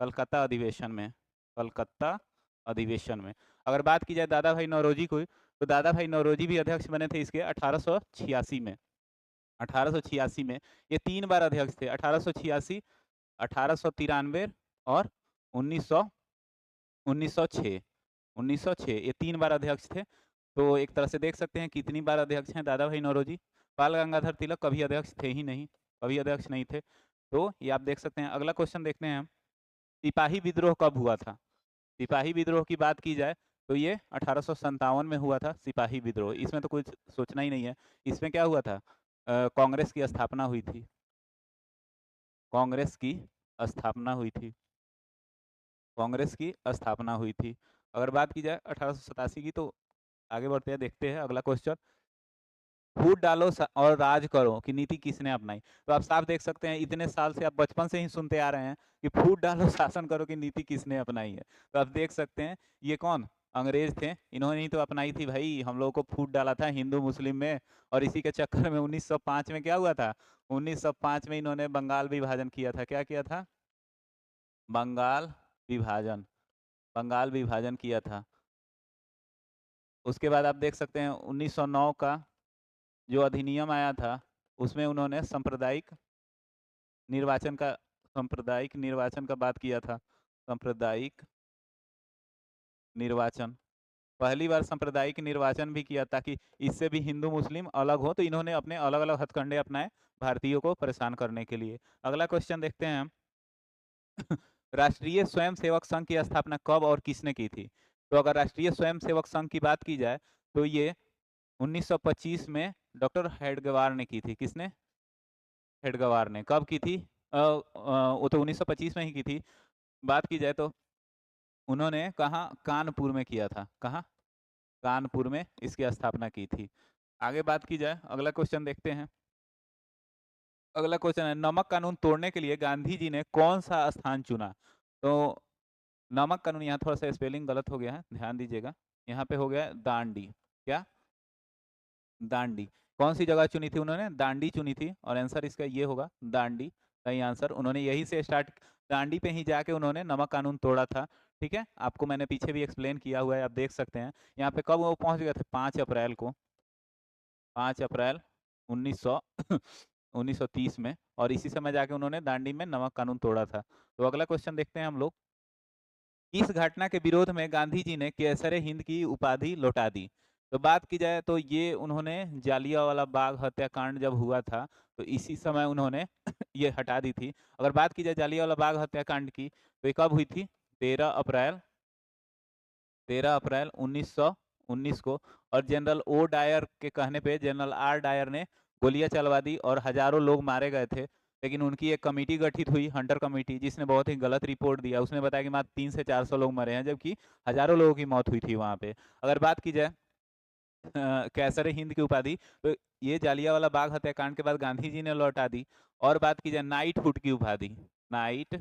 कलकत्ता अधिवेशन में, कलकत्ता अधिवेशन में। अगर बात की जाए दादा भाई नौरोजी को तो दादा भाई नौरोजी भी अध्यक्ष बने थे इसके 1886 में। 1886 में ये 3 बार अध्यक्ष थे, 1886, 1893 और 1900 1906 1906 ये 3 बार अध्यक्ष थे। तो एक तरह से देख सकते हैं कितनी बार अध्यक्ष हैं दादा भाई नौरोजी। बाल गंगाधर तिलक कभी अध्यक्ष थे ही नहीं, कभी अध्यक्ष नहीं थे। तो ये आप देख सकते हैं। अगला क्वेश्चन देखते हैं हम, सिपाही विद्रोह कब हुआ था? सिपाही विद्रोह की बात की जाए तो ये 1857 में हुआ था सिपाही विद्रोह। इसमें तो कुछ सोचना ही नहीं है। इसमें क्या हुआ था? कांग्रेस की स्थापना हुई थी, कांग्रेस की स्थापना हुई थी, कांग्रेस की स्थापना हुई थी। अगर बात की जाए 1887 की तो आगे बढ़ते हैं, देखते हैं अगला क्वेश्चन। फूट डालो और राज करो की नीति किसने अपनाई? तो आप साफ देख सकते हैं इतने साल से आप बचपन से ही सुनते आ रहे हैं कि फूट डालो शासन करो की नीति किसने अपनाई है। तो आप देख सकते हैं ये कौन? अंग्रेज थे। इन्होंने ही तो अपनाई थी भाई, हम लोगों को फूट डाला था हिंदू मुस्लिम में। और इसी के चक्कर में 1905 में क्या हुआ था? 1905 में इन्होंने बंगाल विभाजन किया था। क्या किया था? बंगाल विभाजन, बंगाल विभाजन किया था। उसके बाद आप देख सकते हैं 1909 का जो अधिनियम आया था उसमें उन्होंने सांप्रदायिक निर्वाचन का बात किया था। सांप्रदायिक निर्वाचन, पहली बार सांप्रदायिक निर्वाचन भी किया ताकि इससे भी हिंदू मुस्लिम अलग हो। तो इन्होंने अपने अलग अलग हथकंडे अपनाए भारतीयों को परेशान करने के लिए। अगला क्वेश्चन देखते हैं हम राष्ट्रीय स्वयंसेवक संघ की स्थापना कब और किसने की थी? तो अगर राष्ट्रीय स्वयंसेवक संघ की बात की जाए तो ये 1925 में डॉक्टर हेडगेवार ने की थी। किसने? हेडगेवार ने। कब की थी? वो तो 1925 में ही की थी। बात की जाए तो उन्होंने कहाँ? कानपुर में किया था। कहाँ? कानपुर में इसकी स्थापना की थी। आगे बात की जाए, अगला क्वेश्चन देखते हैं। अगला क्वेश्चन है नमक कानून तोड़ने के लिए गांधी जी ने कौन सा स्थान चुना? तो नमक कानून, यहाँ थोड़ा सा स्पेलिंग गलत हो गया है, ध्यान दीजिएगा। यहाँ पे हो गया दांडी। क्या? दांडी। कौन सी जगह चुनी थी उन्होंने? दांडी चुनी थी। और आंसर इसका ये होगा दांडी, सही आंसर। उन्होंने यही से स्टार्ट, दांडी पे ही जाके उन्होंने नमक कानून तोड़ा था। ठीक है, आपको मैंने पीछे भी एक्सप्लेन किया हुआ है, आप देख सकते हैं। यहाँ पे कब वो पहुंच गए थे? 5 अप्रैल को, 5 अप्रैल 1900 1930 में। और इसी समय जाके उन्होंने दांडी में नमक कानून तोड़ा था। तो अगला क्वेश्चन देखते हैं हम लोग। इस घटना के विरोध में गांधी जी ने केसरे हिंद की उपाधि लौटा दी? तो बात की जाए तो ये उन्होंने जालियांवाला बाग हत्याकांड जब हुआ था तो इसी समय उन्होंने ये हटा दी थी। अगर बात की जाए जालियांवाला बाग हत्याकांड की तो ये कब हुई थी? 13 अप्रैल 1919 को। और जनरल ओ डायर के कहने पे जनरल आर डायर ने गोलियां चलवा दी और हजारों लोग मारे गए थे। लेकिन उनकी एक कमेटी गठित हुई, हंटर कमेटी, जिसने बहुत ही गलत रिपोर्ट दिया। उसने बताया कि मात्र 300 से 400 लोग मरे हैं, जबकि हजारों लोगों की मौत हुई थी वहां पे। अगर बात की जाए कैसर हिंद की उपाधि तो ये जालियांवाला बाग हत्याकांड के बाद गांधी जी ने लौटा दी। और बात की जाए नाइट हुड की उपाधि, नाइट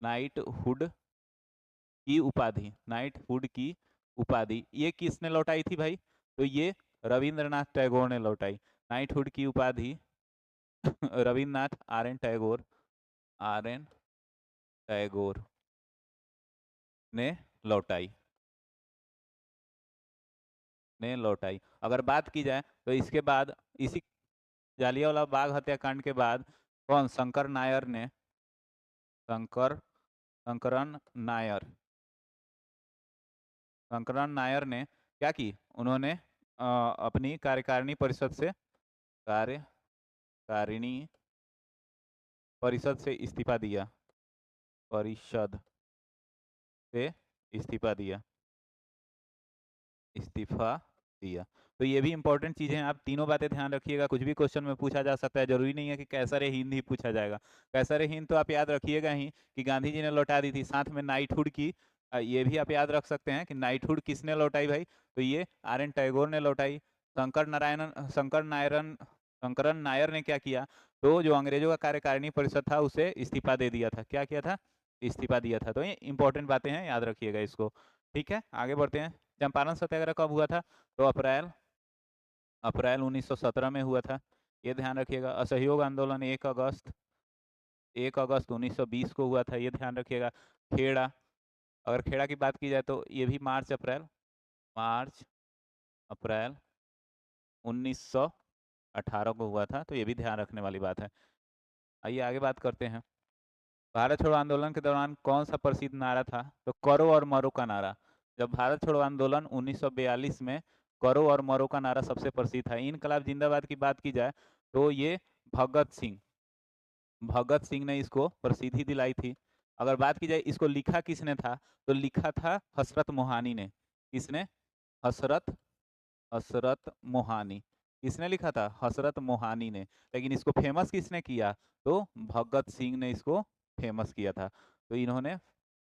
नाइट हुड की उपाधि, नाइट हुड की उपाधि ये किसने लौटाई थी भाई? तो ये रविंद्रनाथ टैगोर ने लौटाई। नाइट हुड की उपाधि रविंद्रनाथ आर एन टैगोर ने लौटाई, ने लौटाई। अगर बात की जाए तो इसके बाद इसी जालियांवाला बाग हत्याकांड के बाद कौन शंकरन नायर ने क्या की, उन्होंने अपनी कार्यकारिणी परिषद से इस्तीफा दिया, इस्तीफा दिया। तो ये भी इंपॉर्टेंट चीजें हैं, आप तीनों बातें ध्यान रखिएगा, कुछ भी क्वेश्चन में पूछा जा सकता है, जरूरी नहीं है कि कैसरे हिंद ही पूछा जाएगा। कैसरे हिंद तो आप याद रखिएगा ही कि गांधी जी ने लौटा दी थी, साथ में नाइटहुड की ये भी आप याद रख सकते हैं कि नाइटहुड किसने लौटाई भाई, तो ये आर.एन. टैगोर ने लौटाई। शंकरन नायर ने क्या किया, तो जो अंग्रेजों का कार्यकारिणी परिषद था उसे इस्तीफा दे दिया था। क्या किया था, इस्तीफा दिया था। तो ये इंपॉर्टेंट बातें हैं, याद रखिएगा इसको। ठीक है, आगे बढ़ते हैं। चंपारण सत्याग्रह कब हुआ था, तो अप्रैल 1917 में हुआ था, ये ध्यान रखिएगा। असहयोग आंदोलन 1 अगस्त 1920 को हुआ था, ये ध्यान रखिएगा। खेड़ा, अगर खेड़ा की बात की जाए तो ये भी मार्च अप्रैल 1918 को हुआ था, तो ये भी ध्यान रखने वाली बात है। आइए आगे बात करते हैं। भारत छोड़ो आंदोलन के दौरान कौन सा प्रसिद्ध नारा था, तो करो और मरो का नारा। जब भारत छोड़ो आंदोलन 1942 में करो और मरो का नारा सबसे प्रसिद्ध था। इनकलाब जिंदाबाद की बात की जाए तो ये भगत सिंह ने इसको प्रसिद्धि दिलाई थी। अगर बात की जाए इसको लिखा किसने था, तो लिखा था हसरत मोहानी ने। किसने, हसरत मोहानी। किसने लिखा था, हसरत मोहानी ने। लेकिन इसको फेमस किसने किया, तो भगत सिंह ने इसको फेमस किया था। तो इन्होंने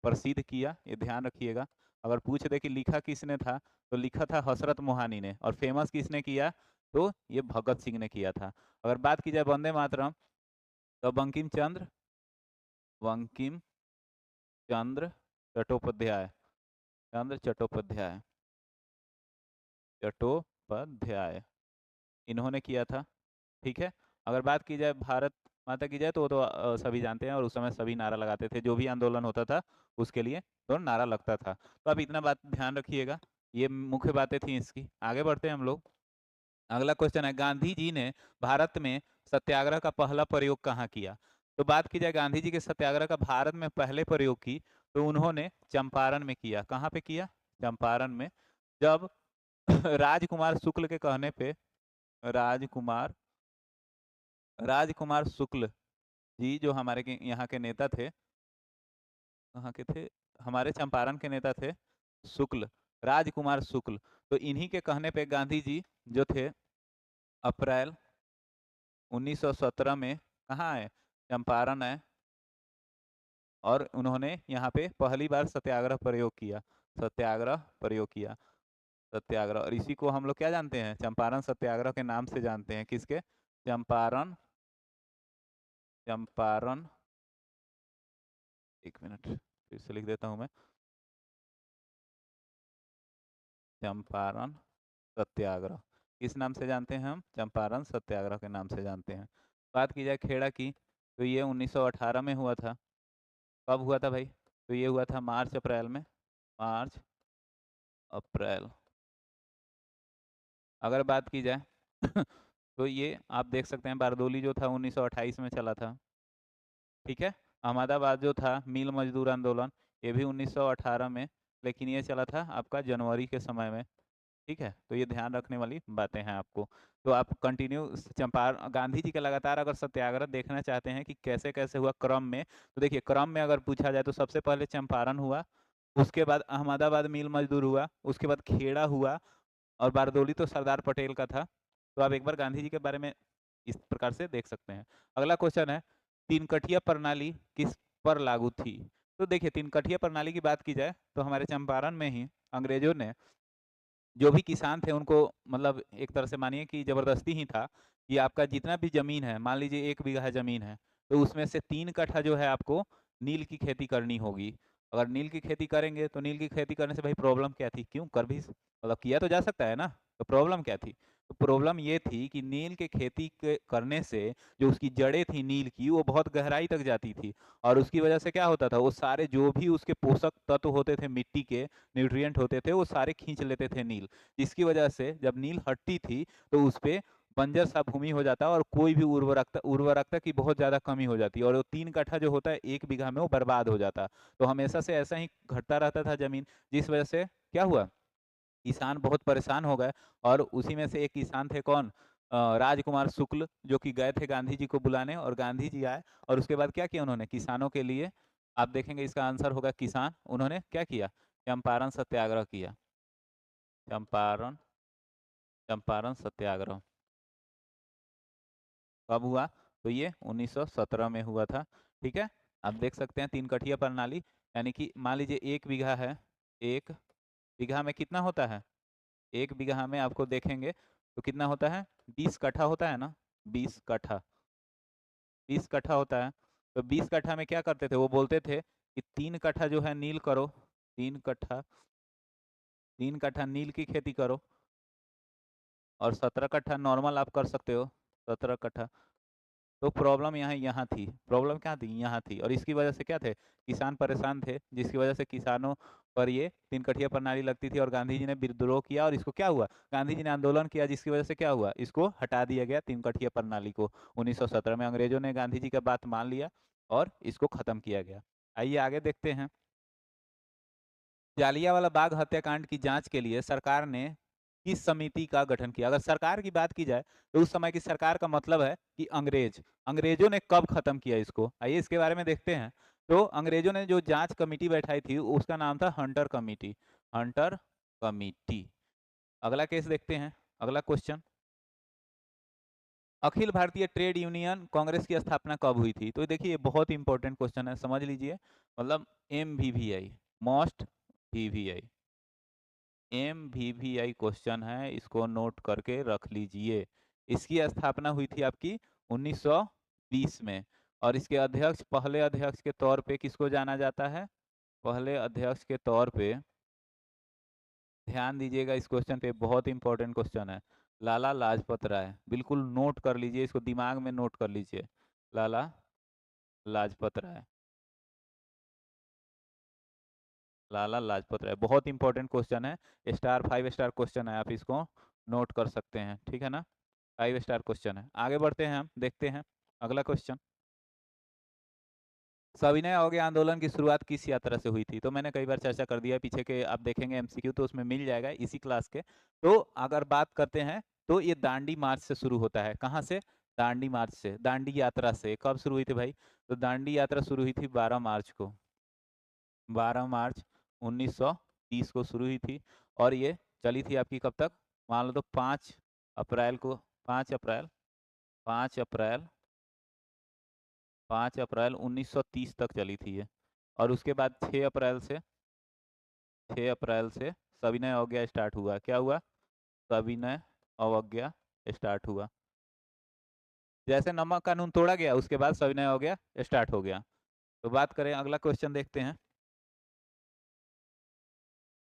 प्रसिद्ध किया, ये ध्यान रखिएगा। अगर पूछ दे कि लिखा किसने था, तो लिखा था हसरत मोहानी ने, और फेमस किसने किया, तो ये भगत सिंह ने किया था। अगर बात की जाए वंदे मातरम, तो बंकिम चंद्र चट्टोपाध्याय इन्होंने किया था। ठीक है, अगर बात की जाए भारत माता की जाए तो वो तो सभी जानते हैं, और उस समय सभी नारा लगाते थे, जो भी आंदोलन होता था उसके लिए तो नारा लगता था। तो आप इतना बात ध्यान रखिएगा, ये मुख्य बातें थी इसकी। आगे बढ़ते हैं हम लोग। अगला क्वेश्चन है, गांधी जी ने भारत में सत्याग्रह का पहला प्रयोग कहाँ किया। तो बात की जाए गांधी जी के सत्याग्रह का भारत में पहले प्रयोग की, तो उन्होंने चंपारण में किया। कहाँ पे किया, चंपारण में। जब राजकुमार शुक्ल के कहने पे, राजकुमार शुक्ल जी जो हमारे यहाँ के नेता थे, कहाँ के थे, हमारे चंपारण के नेता थे शुक्ल, राजकुमार शुक्ल। तो इन्हीं के कहने पे गांधी जी जो थे अप्रैल 1917 में कहाँ आए, चंपारण आए, और उन्होंने यहाँ पे पहली बार सत्याग्रह प्रयोग किया। सत्याग्रह, और इसी को हम लोग क्या जानते हैं, चंपारण सत्याग्रह के नाम से जानते हैं। किसके, चंपारण, एक मिनट फिर से लिख देता हूं मैं, चंपारण सत्याग्रह किस नाम से जानते हैं हम, चंपारण सत्याग्रह के नाम से जानते हैं। बात की जाए खेड़ा की, तो ये 1918 में हुआ था। कब हुआ था भाई, तो ये हुआ था मार्च अप्रैल। अगर बात की जाए तो ये आप देख सकते हैं बारदोली जो था 1928 में चला था। ठीक है, अहमदाबाद जो था मिल मजदूर आंदोलन, ये भी 1918 में, लेकिन ये चला था आपका जनवरी के समय में। ठीक है, तो ये ध्यान रखने वाली बातें हैं आपको। तो आप कंटिन्यू चंपारण गांधी जी का लगातार अगर सत्याग्रह देखना चाहते हैं कि कैसे कैसे हुआ क्रम में, तो देखिए क्रम में अगर पूछा जाए तो सबसे पहले चंपारण हुआ, उसके बाद अहमदाबाद मिल मजदूर हुआ, उसके बाद खेड़ा हुआ, और बारदोली तो सरदार पटेल का था। तो आप एक बार गांधी जी के बारे में इस प्रकार से देख सकते हैं। अगला क्वेश्चन है, तीन कठिया प्रणाली किस पर लागू थी। तो देखिए तीन कठिया प्रणाली की बात की जाए तो हमारे चंपारण में ही अंग्रेजों ने जो भी किसान थे उनको, मतलब एक तरह से मानिए कि जबरदस्ती ही था कि आपका जितना भी जमीन है, मान लीजिए 1 बीघा जमीन है, तो उसमें से 3 कट्ठा जो है आपको नील की खेती करनी होगी। अगर नील की खेती करेंगे तो नील की खेती करने से भाई प्रॉब्लम क्या थी, क्यों कर भी मतलब किया तो जा सकता है ना, तो प्रॉब्लम क्या थी, तो प्रॉब्लम ये थी कि नील के खेती के करने से जो उसकी जड़ें थी नील की, वो बहुत गहराई तक जाती थी, और उसकी वजह से क्या होता था, वो सारे जो भी उसके पोषक तत्व होते थे, मिट्टी के न्यूट्रिएंट होते थे, वो सारे खींच लेते थे नील, जिसकी वजह से जब नील हटती थी तो उस पे बंजर सा भूमि हो जाता है और कोई भी उर्वरकता की बहुत ज़्यादा कमी हो जाती है, और वो 3 कट्ठा जो होता है 1 बीघा में वो बर्बाद हो जाता। तो हमेशा से ऐसा ही घटता रहता था ज़मीन, जिस वजह से क्या हुआ, किसान बहुत परेशान हो गए। और उसी में से एक किसान थे कौन, राजकुमार शुक्ल, जो कि गए थे गांधी जी को बुलाने, और गांधी जी आए और उसके बाद क्या किया उन्होंने किसानों के लिए, आप देखेंगे इसका आंसर होगा किसान, उन्होंने क्या किया, चंपारण सत्याग्रह किया। चंपारण चंपारण सत्याग्रह कब हुआ, तो ये 1917 में हुआ था। ठीक है, आप देख सकते हैं 3 कठिया प्रणाली, यानी कि मान लीजिए 1 बीघा है, 1 बीघा में कितना होता है, 1 बीघा में आपको देखेंगे तो कितना होता है, 20 कट्ठा होता है ना, 20 कट्ठा, 20 कट्ठा होता है। तो 20 कट्ठा में क्या करते थे, वो बोलते थे कि 3 कट्ठा जो है नील करो, 3 कट्ठा, 3 कट्ठा नील की खेती करो, और 17 कट्ठा नॉर्मल आप कर सकते हो, 17 कट्ठा। तो प्रॉब्लम यहाँ यहाँ थी, प्रॉब्लम क्या थी, यहाँ थी, और इसकी वजह से क्या थे, किसान परेशान थे, जिसकी वजह से किसानों पर ये 3 कठिया प्रणाली लगती थी, और गांधी जी ने विद्रोह किया, और इसको क्या हुआ, गांधी जी ने आंदोलन किया, जिसकी वजह से क्या हुआ, इसको हटा दिया गया 3 कठिया प्रणाली को। 1917 में अंग्रेजों ने गांधी जी का बात मान लिया और इसको खत्म किया गया। आइए आगे देखते हैं। जालियांवाला बाग हत्याकांड की जांच के लिए सरकार ने किस समिति का गठन किया। अगर सरकार की बात की जाए तो उस समय की सरकार का मतलब है कि अंग्रेजों ने कब खत्म किया इसको, आइए इसके बारे में देखते हैं। तो अंग्रेजों ने जो जांच कमेटी बैठाई थी उसका नाम था हंटर कमेटी, हंटर कमेटी। अगला केस देखते हैं, अगला question, Akhil Bharatiya trade union Congress की स्थापना कब हुई थी। तो देखिए ये बहुत इंपॉर्टेंट क्वेश्चन है, समझ लीजिए, मतलब MVVI, most VVI, MVVI question है, इसको नोट करके रख लीजिए। इसकी स्थापना हुई थी आपकी 1920 में, और इसके अध्यक्ष, पहले अध्यक्ष के तौर पे किसको जाना जाता है, पहले अध्यक्ष के तौर पे, ध्यान दीजिएगा इस क्वेश्चन पे, बहुत इंपॉर्टेंट क्वेश्चन है, लाला लाजपत राय। बिल्कुल नोट कर लीजिए इसको, दिमाग में नोट कर लीजिए, लाला लाजपत राय, लाला लाजपत राय, बहुत इंपॉर्टेंट क्वेश्चन है, स्टार 5 स्टार क्वेश्चन है, आप इसको नोट कर सकते हैं, ठीक है ना, 5 स्टार क्वेश्चन है। आगे बढ़ते हैं, हम देखते हैं अगला क्वेश्चन, सविनय अवज्ञा आंदोलन की शुरुआत किस यात्रा से हुई थी। तो मैंने कई बार चर्चा कर दिया, पीछे के आप देखेंगे MCQ तो उसमें मिल जाएगा इसी क्लास के। तो अगर बात करते हैं तो ये दांडी मार्च से शुरू होता है, कहाँ से, दांडी मार्च से, दांडी यात्रा से। कब शुरू हुई थी भाई, तो दांडी यात्रा शुरू हुई थी 12 मार्च को, 12 मार्च 1930 को शुरू हुई थी, और ये चली थी आपकी कब तक, मान लो तो 5 अप्रैल को, 5 अप्रैल 5 अप्रैल 5 अप्रैल 1930 तक चली थी ये। और उसके बाद 6 अप्रैल से सविनय अवज्ञा स्टार्ट हुआ। क्या हुआ, सविनय अवज्ञा स्टार्ट हुआ। जैसे नमक कानून तोड़ा गया उसके बाद सविनय अवज्ञा स्टार्ट हो गया। तो बात करें, अगला क्वेश्चन देखते हैं।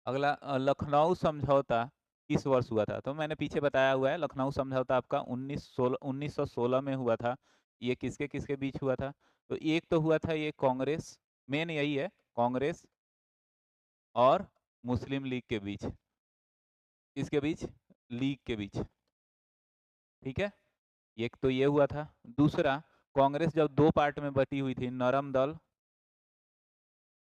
अगला, लखनऊ समझौता किस वर्ष हुआ था। तो मैंने पीछे बताया हुआ है, लखनऊ समझौता आपका 1916 में हुआ था। ये किसके किसके बीच हुआ था, तो एक तो हुआ था ये कांग्रेस, मेन यही है, कांग्रेस और मुस्लिम लीग के बीच, किसके बीच, लीग के बीच, ठीक है, एक तो ये हुआ था। दूसरा, कांग्रेस जब 2 पार्ट में बटी हुई थी, नरम दल,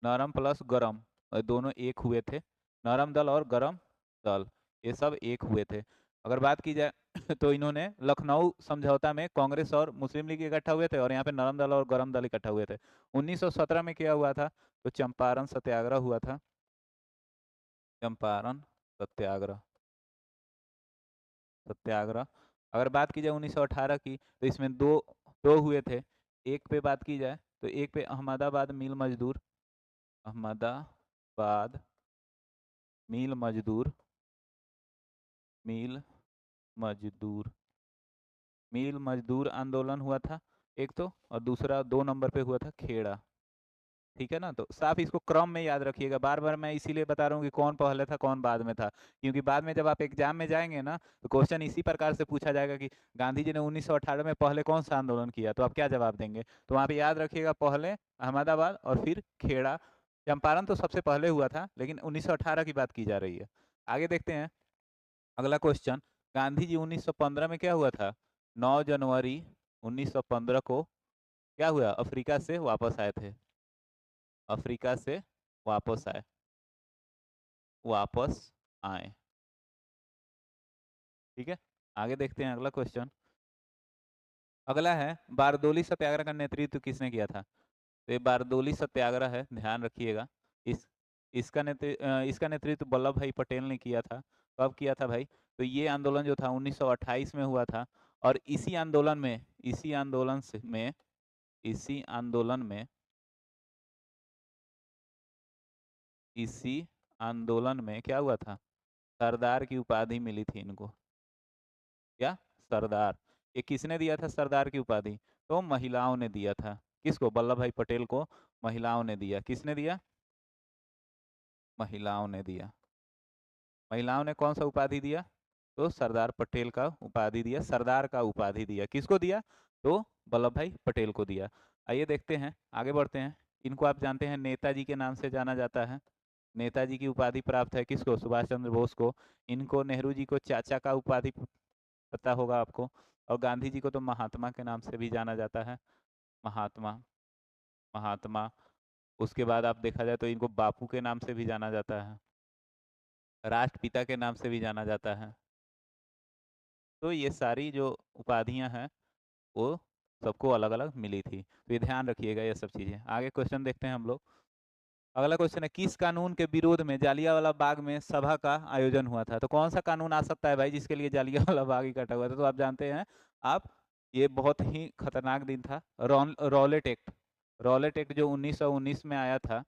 नरम प्लस गरम, और दोनों एक हुए थे, नरम दल और गरम दल, ये सब एक हुए थे। अगर बात की जाए तो इन्होंने लखनऊ समझौता में कांग्रेस और मुस्लिम लीग इकट्ठा हुए थे, और यहाँ पे नरम दल और गरम दल इकट्ठा हुए थे। 1917 में क्या हुआ था, तो चंपारण सत्याग्रह हुआ था, चंपारण सत्याग्रह, सत्याग्रह। अगर बात की जाए 1918 की, तो इसमें दो दो हुए थे। एक पे बात की जाए तो एक पे अहमदाबाद मिल मजदूर, अहमदाबाद मिल मजदूर, मिल मजदूर, मिल मजदूर आंदोलन हुआ था एक तो, और दूसरा 2 नंबर पे हुआ था खेड़ा। ठीक है ना, तो साफ इसको क्रम में याद रखिएगा। बार बार मैं इसीलिए बता रहा हूँ कि कौन पहले था कौन बाद में था, क्योंकि बाद में जब आप एग्जाम में जाएंगे ना तो क्वेश्चन इसी प्रकार से पूछा जाएगा कि गांधी जी ने 1918 में पहले कौन सा आंदोलन किया, तो आप क्या जवाब देंगे। तो वहाँ पे याद रखिएगा, पहले अहमदाबाद और फिर खेड़ा। चंपारण तो सबसे पहले हुआ था, लेकिन 1918 की बात की जा रही है। आगे देखते हैं अगला क्वेश्चन, गांधी जी 1915 में क्या हुआ था, 9 जनवरी 1915 को क्या हुआ, अफ्रीका से वापस आए थे, अफ्रीका से वापस आए, वापस आए। ठीक है, आगे देखते हैं अगला क्वेश्चन। अगला है, बारदोली सत्याग्रह का नेतृत्व किसने किया था। तो ये बारदोली सत्याग्रह है, ध्यान रखिएगा। इस इसका नेतृत्व वल्लभ भाई पटेल ने किया था। कब किया था भाई, तो ये आंदोलन जो था 1928 में हुआ था। और इसी आंदोलन में इसी आंदोलन में इसी आंदोलन में क्या हुआ था, सरदार की उपाधि मिली थी इनको। क्या, सरदार। ये किसने दिया था सरदार की उपाधि, तो महिलाओं ने दिया था। किसको, वल्लभ भाई पटेल को महिलाओं ने दिया। किसने दिया, महिलाओं ने दिया। महिलाओं ने कौन सा उपाधि दिया, तो सरदार पटेल का उपाधि दिया, सरदार का उपाधि दिया। किसको दिया, तो वल्लभ भाई पटेल को दिया। आइए देखते हैं, आगे बढ़ते हैं। इनको आप जानते हैं नेताजी के नाम से जाना जाता है। नेताजी की उपाधि प्राप्त है किसको, सुभाष चंद्र बोस को। इनको नेहरू जी को चाचा का उपाधि पता होगा आपको। और गांधी जी को तो महात्मा के नाम से भी जाना जाता है, महात्मा, महात्मा। उसके बाद आप देखा जाए तो इनको बापू के नाम से भी जाना जाता है, राष्ट्रपिता के नाम से भी जाना जाता है। तो ये सारी जो उपाधियां हैं वो सबको अलग अलग मिली थी, तो ये ध्यान रखिएगा ये सब चीजें। आगे क्वेश्चन देखते हैं हम लोग। अगला क्वेश्चन है, किस कानून के विरोध में जालियांवाला बाग में सभा का आयोजन हुआ था। तो कौन सा कानून आ सकता है भाई जिसके लिए जालियांवाला बाग इकट्ठा हुआ था, तो आप जानते हैं आप, ये बहुत ही खतरनाक दिन था, रॉलेट एक्ट। रॉलेट एक्ट जो 1919 में आया था,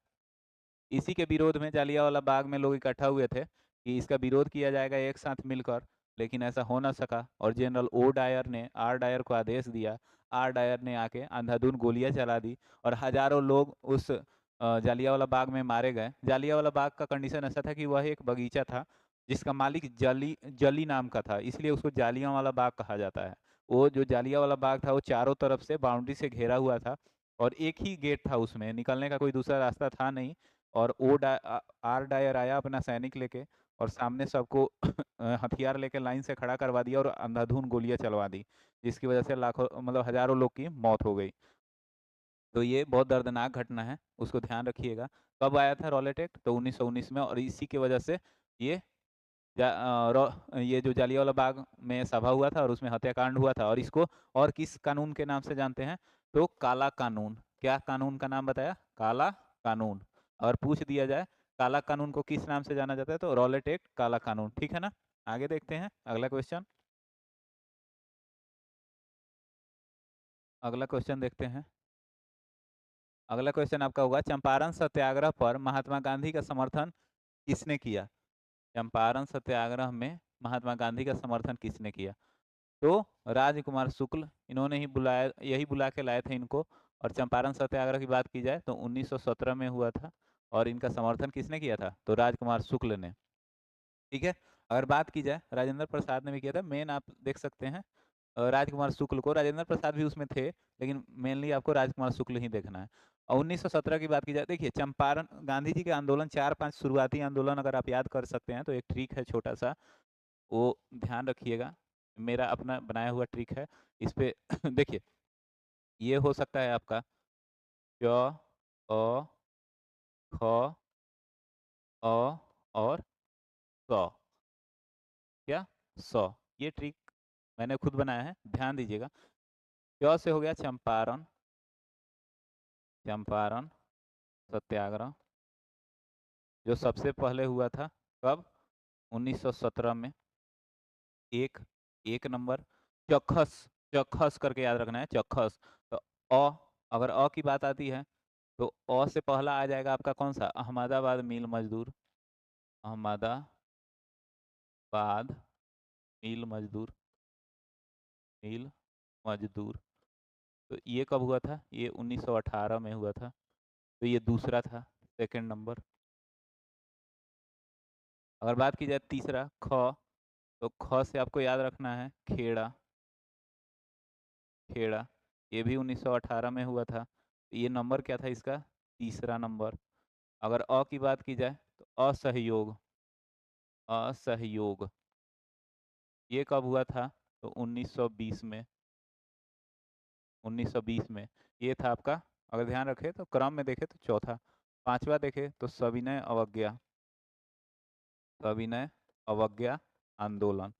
इसी के विरोध में जालियांवाला बाग में लोग इकट्ठा हुए थे कि इसका विरोध किया जाएगा एक साथ मिलकर। लेकिन ऐसा हो ना सका और जनरल ओ डायर ने, आर डायर को आदेश दिया। आर डायर ने आके अंधाधुंध गोलियां चला दी और हजारों लोग उस जालियांवाला बाग में मारे गए। जालियांवाला बाग का कंडीशन ऐसा था कि वह एक बगीचा था जिसका मालिक जली जली नाम का था, इसलिए उसको जालियांवाला बाग कहा जाता है। वो जो जालियांवाला बाग था वो चारों तरफ से बाउंड्री से घेरा हुआ था और एक ही गेट था, उसमें निकलने का कोई दूसरा रास्ता था नहीं। और आर डायर आया अपना सैनिक लेके और सामने सबको हथियार लेके लाइन से खड़ा करवा दिया और अंधाधुंध गोलियां चलवा दी, जिसकी वजह से लाखों मतलब हजारों लोग की मौत हो गई। तो ये बहुत दर्दनाक घटना है, उसको ध्यान रखिएगा। कब आया था रॉलेट एक्ट, तो 1919 में। और इसी की वजह से ये ये जो जालियांवाला बाग में सभा हुआ था और उसमें हत्याकांड हुआ था। और इसको और किस कानून के नाम से जानते हैं, तो काला कानून। क्या कानून का नाम बताया, काला कानून। और पूछ दिया जाए काला कानून को किस नाम से जाना जाता है, तो रॉलेट एक्ट, काला कानून। ठीक है ना, आगे देखते हैं अगला क्वेश्चन। अगला क्वेश्चन देखते हैं। अगला क्वेश्चन आपका होगा, चंपारण सत्याग्रह पर महात्मा गांधी का समर्थन किसने किया। चंपारण सत्याग्रह में महात्मा गांधी का समर्थन किसने किया, तो राजकुमार शुक्ल। इन्होंने ही बुलाया, यही बुला के लाए थे इनको। और चंपारण सत्याग्रह की बात की जाए तो 1917 में हुआ था। और इनका समर्थन किसने किया था, तो राजकुमार शुक्ल ने। ठीक है, अगर बात की जाए राजेंद्र प्रसाद ने भी किया था, मेन आप देख सकते हैं राजकुमार शुक्ल को। राजेंद्र प्रसाद भी उसमें थे लेकिन मेनली आपको राजकुमार शुक्ल ही देखना है। और 1917 की बात की जाए, देखिए चंपारण गांधी जी के आंदोलन 4-5 शुरुआती आंदोलन अगर आप याद कर सकते हैं तो एक ट्रिक है छोटा सा, वो ध्यान रखिएगा। मेरा अपना बनाया हुआ ट्रिक है इस पे देखिए, ये हो सकता है आपका क, अ, ख, अ और क। क्या, स। ये ट्रिक मैंने खुद बनाया है, ध्यान दीजिएगा। क से हो गया चंपारण, चंपारण सत्याग्रह जो सबसे पहले हुआ था। कब, 1917 में। एक, एक नंबर। चखस, चखस करके याद रखना है, चखस। तो अ, अगर अ की बात आती है तो अ से पहला आ जाएगा आपका कौन सा, अहमदाबाद मिल मजदूर, अहमदाबाद मिल मजदूर, मिल मजदूर। तो ये कब हुआ था, ये 1918 में हुआ था। तो ये दूसरा था, सेकंड नंबर। अगर बात की जाए तीसरा, ख, तो ख से आपको याद रखना है खेड़ा, खेड़ा। ये भी 1918 में हुआ था। ये नंबर क्या था इसका, तीसरा नंबर। अगर अ की बात की जाए तो असहयोग, असहयोग। ये कब हुआ था? तो 1920 में। 1920 में ये था आपका। अगर ध्यान रखें तो क्रम में देखें तो चौथा। पांचवा देखें तो सविनय अवज्ञा, सविनय अवज्ञा आंदोलन।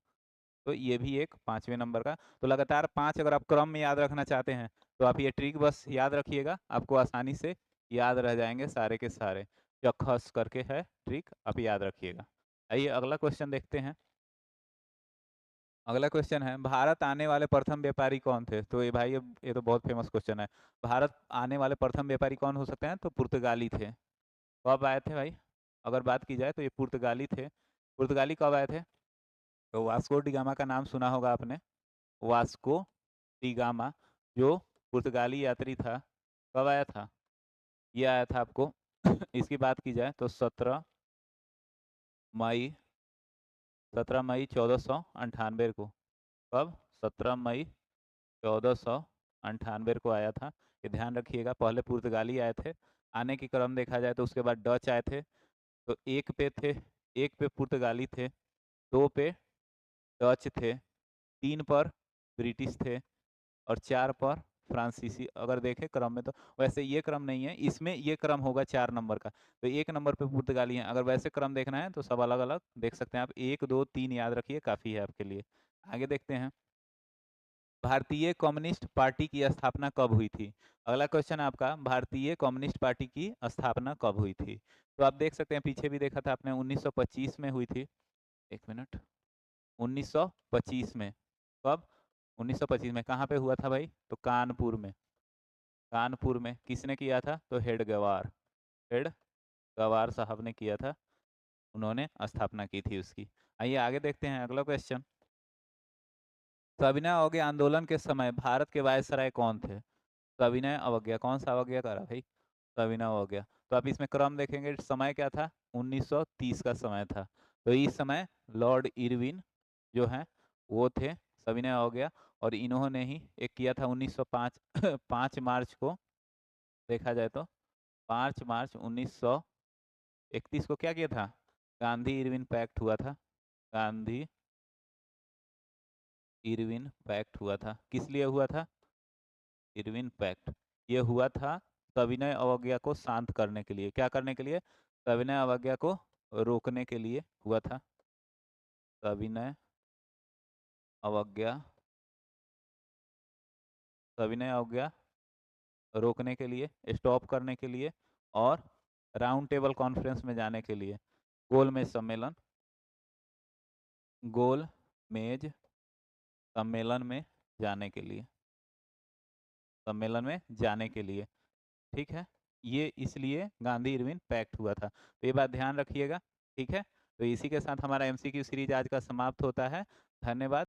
तो ये भी एक पांचवें नंबर का। तो लगातार 5 अगर आप क्रम में याद रखना चाहते हैं तो आप ये ट्रिक बस याद रखिएगा, आपको आसानी से याद रह जाएंगे सारे के सारे। चखस करके है ट्रिक, आप याद रखिएगा। आइए अगला क्वेश्चन देखते हैं। अगला क्वेश्चन है, भारत आने वाले प्रथम व्यापारी कौन थे? तो ये भाई ये तो बहुत फेमस क्वेश्चन है। भारत आने वाले प्रथम व्यापारी कौन हो सकते हैं? तो पुर्तगाली थे। कब आए थे भाई? अगर बात की जाए तो ये पुर्तगाली थे। पुर्तगाली कब आए थे? तो वास्को डी गामा का नाम सुना होगा आपने। वास्को डी गामा जो पुर्तगाली यात्री था, कब आया था? ये आया था आपको इसकी बात की जाए तो 17 मई 1498 को। कब? 17 मई 1498 को आया था। ये ध्यान रखिएगा। पहले पुर्तगाली आए थे, आने की क्रम देखा जाए तो उसके बाद डच आए थे। तो एक पे थे, एक पे पुर्तगाली थे, दो पे डच थे, तीन पर ब्रिटिश थे और चार पर फ्रांसीसी। अगर देखें क्रम में तो वैसे ये क्रम नहीं है, इसमें ये क्रम होगा 4 नंबर का। तो 1 नंबर पे पुर्तगाली है। अगर वैसे क्रम देखना है तो सब अलग अलग देख सकते हैं आप। 1 2 3 याद रखिए, काफ़ी है आपके लिए। आगे देखते हैं, भारतीय कम्युनिस्ट पार्टी की स्थापना कब हुई थी? अगला क्वेश्चन आपका, भारतीय कम्युनिस्ट पार्टी की स्थापना कब हुई थी? तो आप देख सकते हैं, पीछे भी देखा था आपने, 1925 में हुई थी। एक मिनट, 1925 में। कब? 1925 में। कहाँ पे हुआ था भाई? तो कानपुर में। कानपुर में किसने किया था? तो हेड गवार, हेड गवार साहब ने किया था, उन्होंने स्थापना की थी उसकी। आइए आगे देखते हैं अगला क्वेश्चन। सविनय अवज्ञा आंदोलन के समय भारत के वायसराय कौन थे? सविनय अवज्ञा, कौन सा अवज्ञा करा भाई? सविनय अवज्ञा। तो आप इसमें क्रम देखेंगे, समय क्या था? 1930 का समय था। तो इस समय लॉर्ड इरविन जो है वो थे सविनय अवज्ञा, और इन्होंने ही एक किया था 1905 5 मार्च को। देखा जाए तो 5 मार्च 1931 को क्या किया था? गांधी इरविन पैक्ट हुआ था। गांधी इरविन पैक्ट हुआ था। किस लिए हुआ था? इरविन पैक्ट ये हुआ था सविनय अवज्ञा को शांत करने के लिए। क्या करने के लिए? सविनय अवज्ञा को रोकने के लिए हुआ था। सविनय अवज्ञा, सविनय अवज्ञा रोकने के लिए, स्टॉप करने के लिए, और राउंड टेबल कॉन्फ्रेंस में जाने के लिए, गोल मेज सम्मेलन, गोल मेज सम्मेलन में जाने के लिए, सम्मेलन में जाने के लिए। ठीक है, ये इसलिए गांधी इरविन पैक्ट हुआ था। तो ये बात ध्यान रखिएगा। ठीक है, तो इसी के साथ हमारा एमसीक्यू सीरीज आज का समाप्त होता है। धन्यवाद।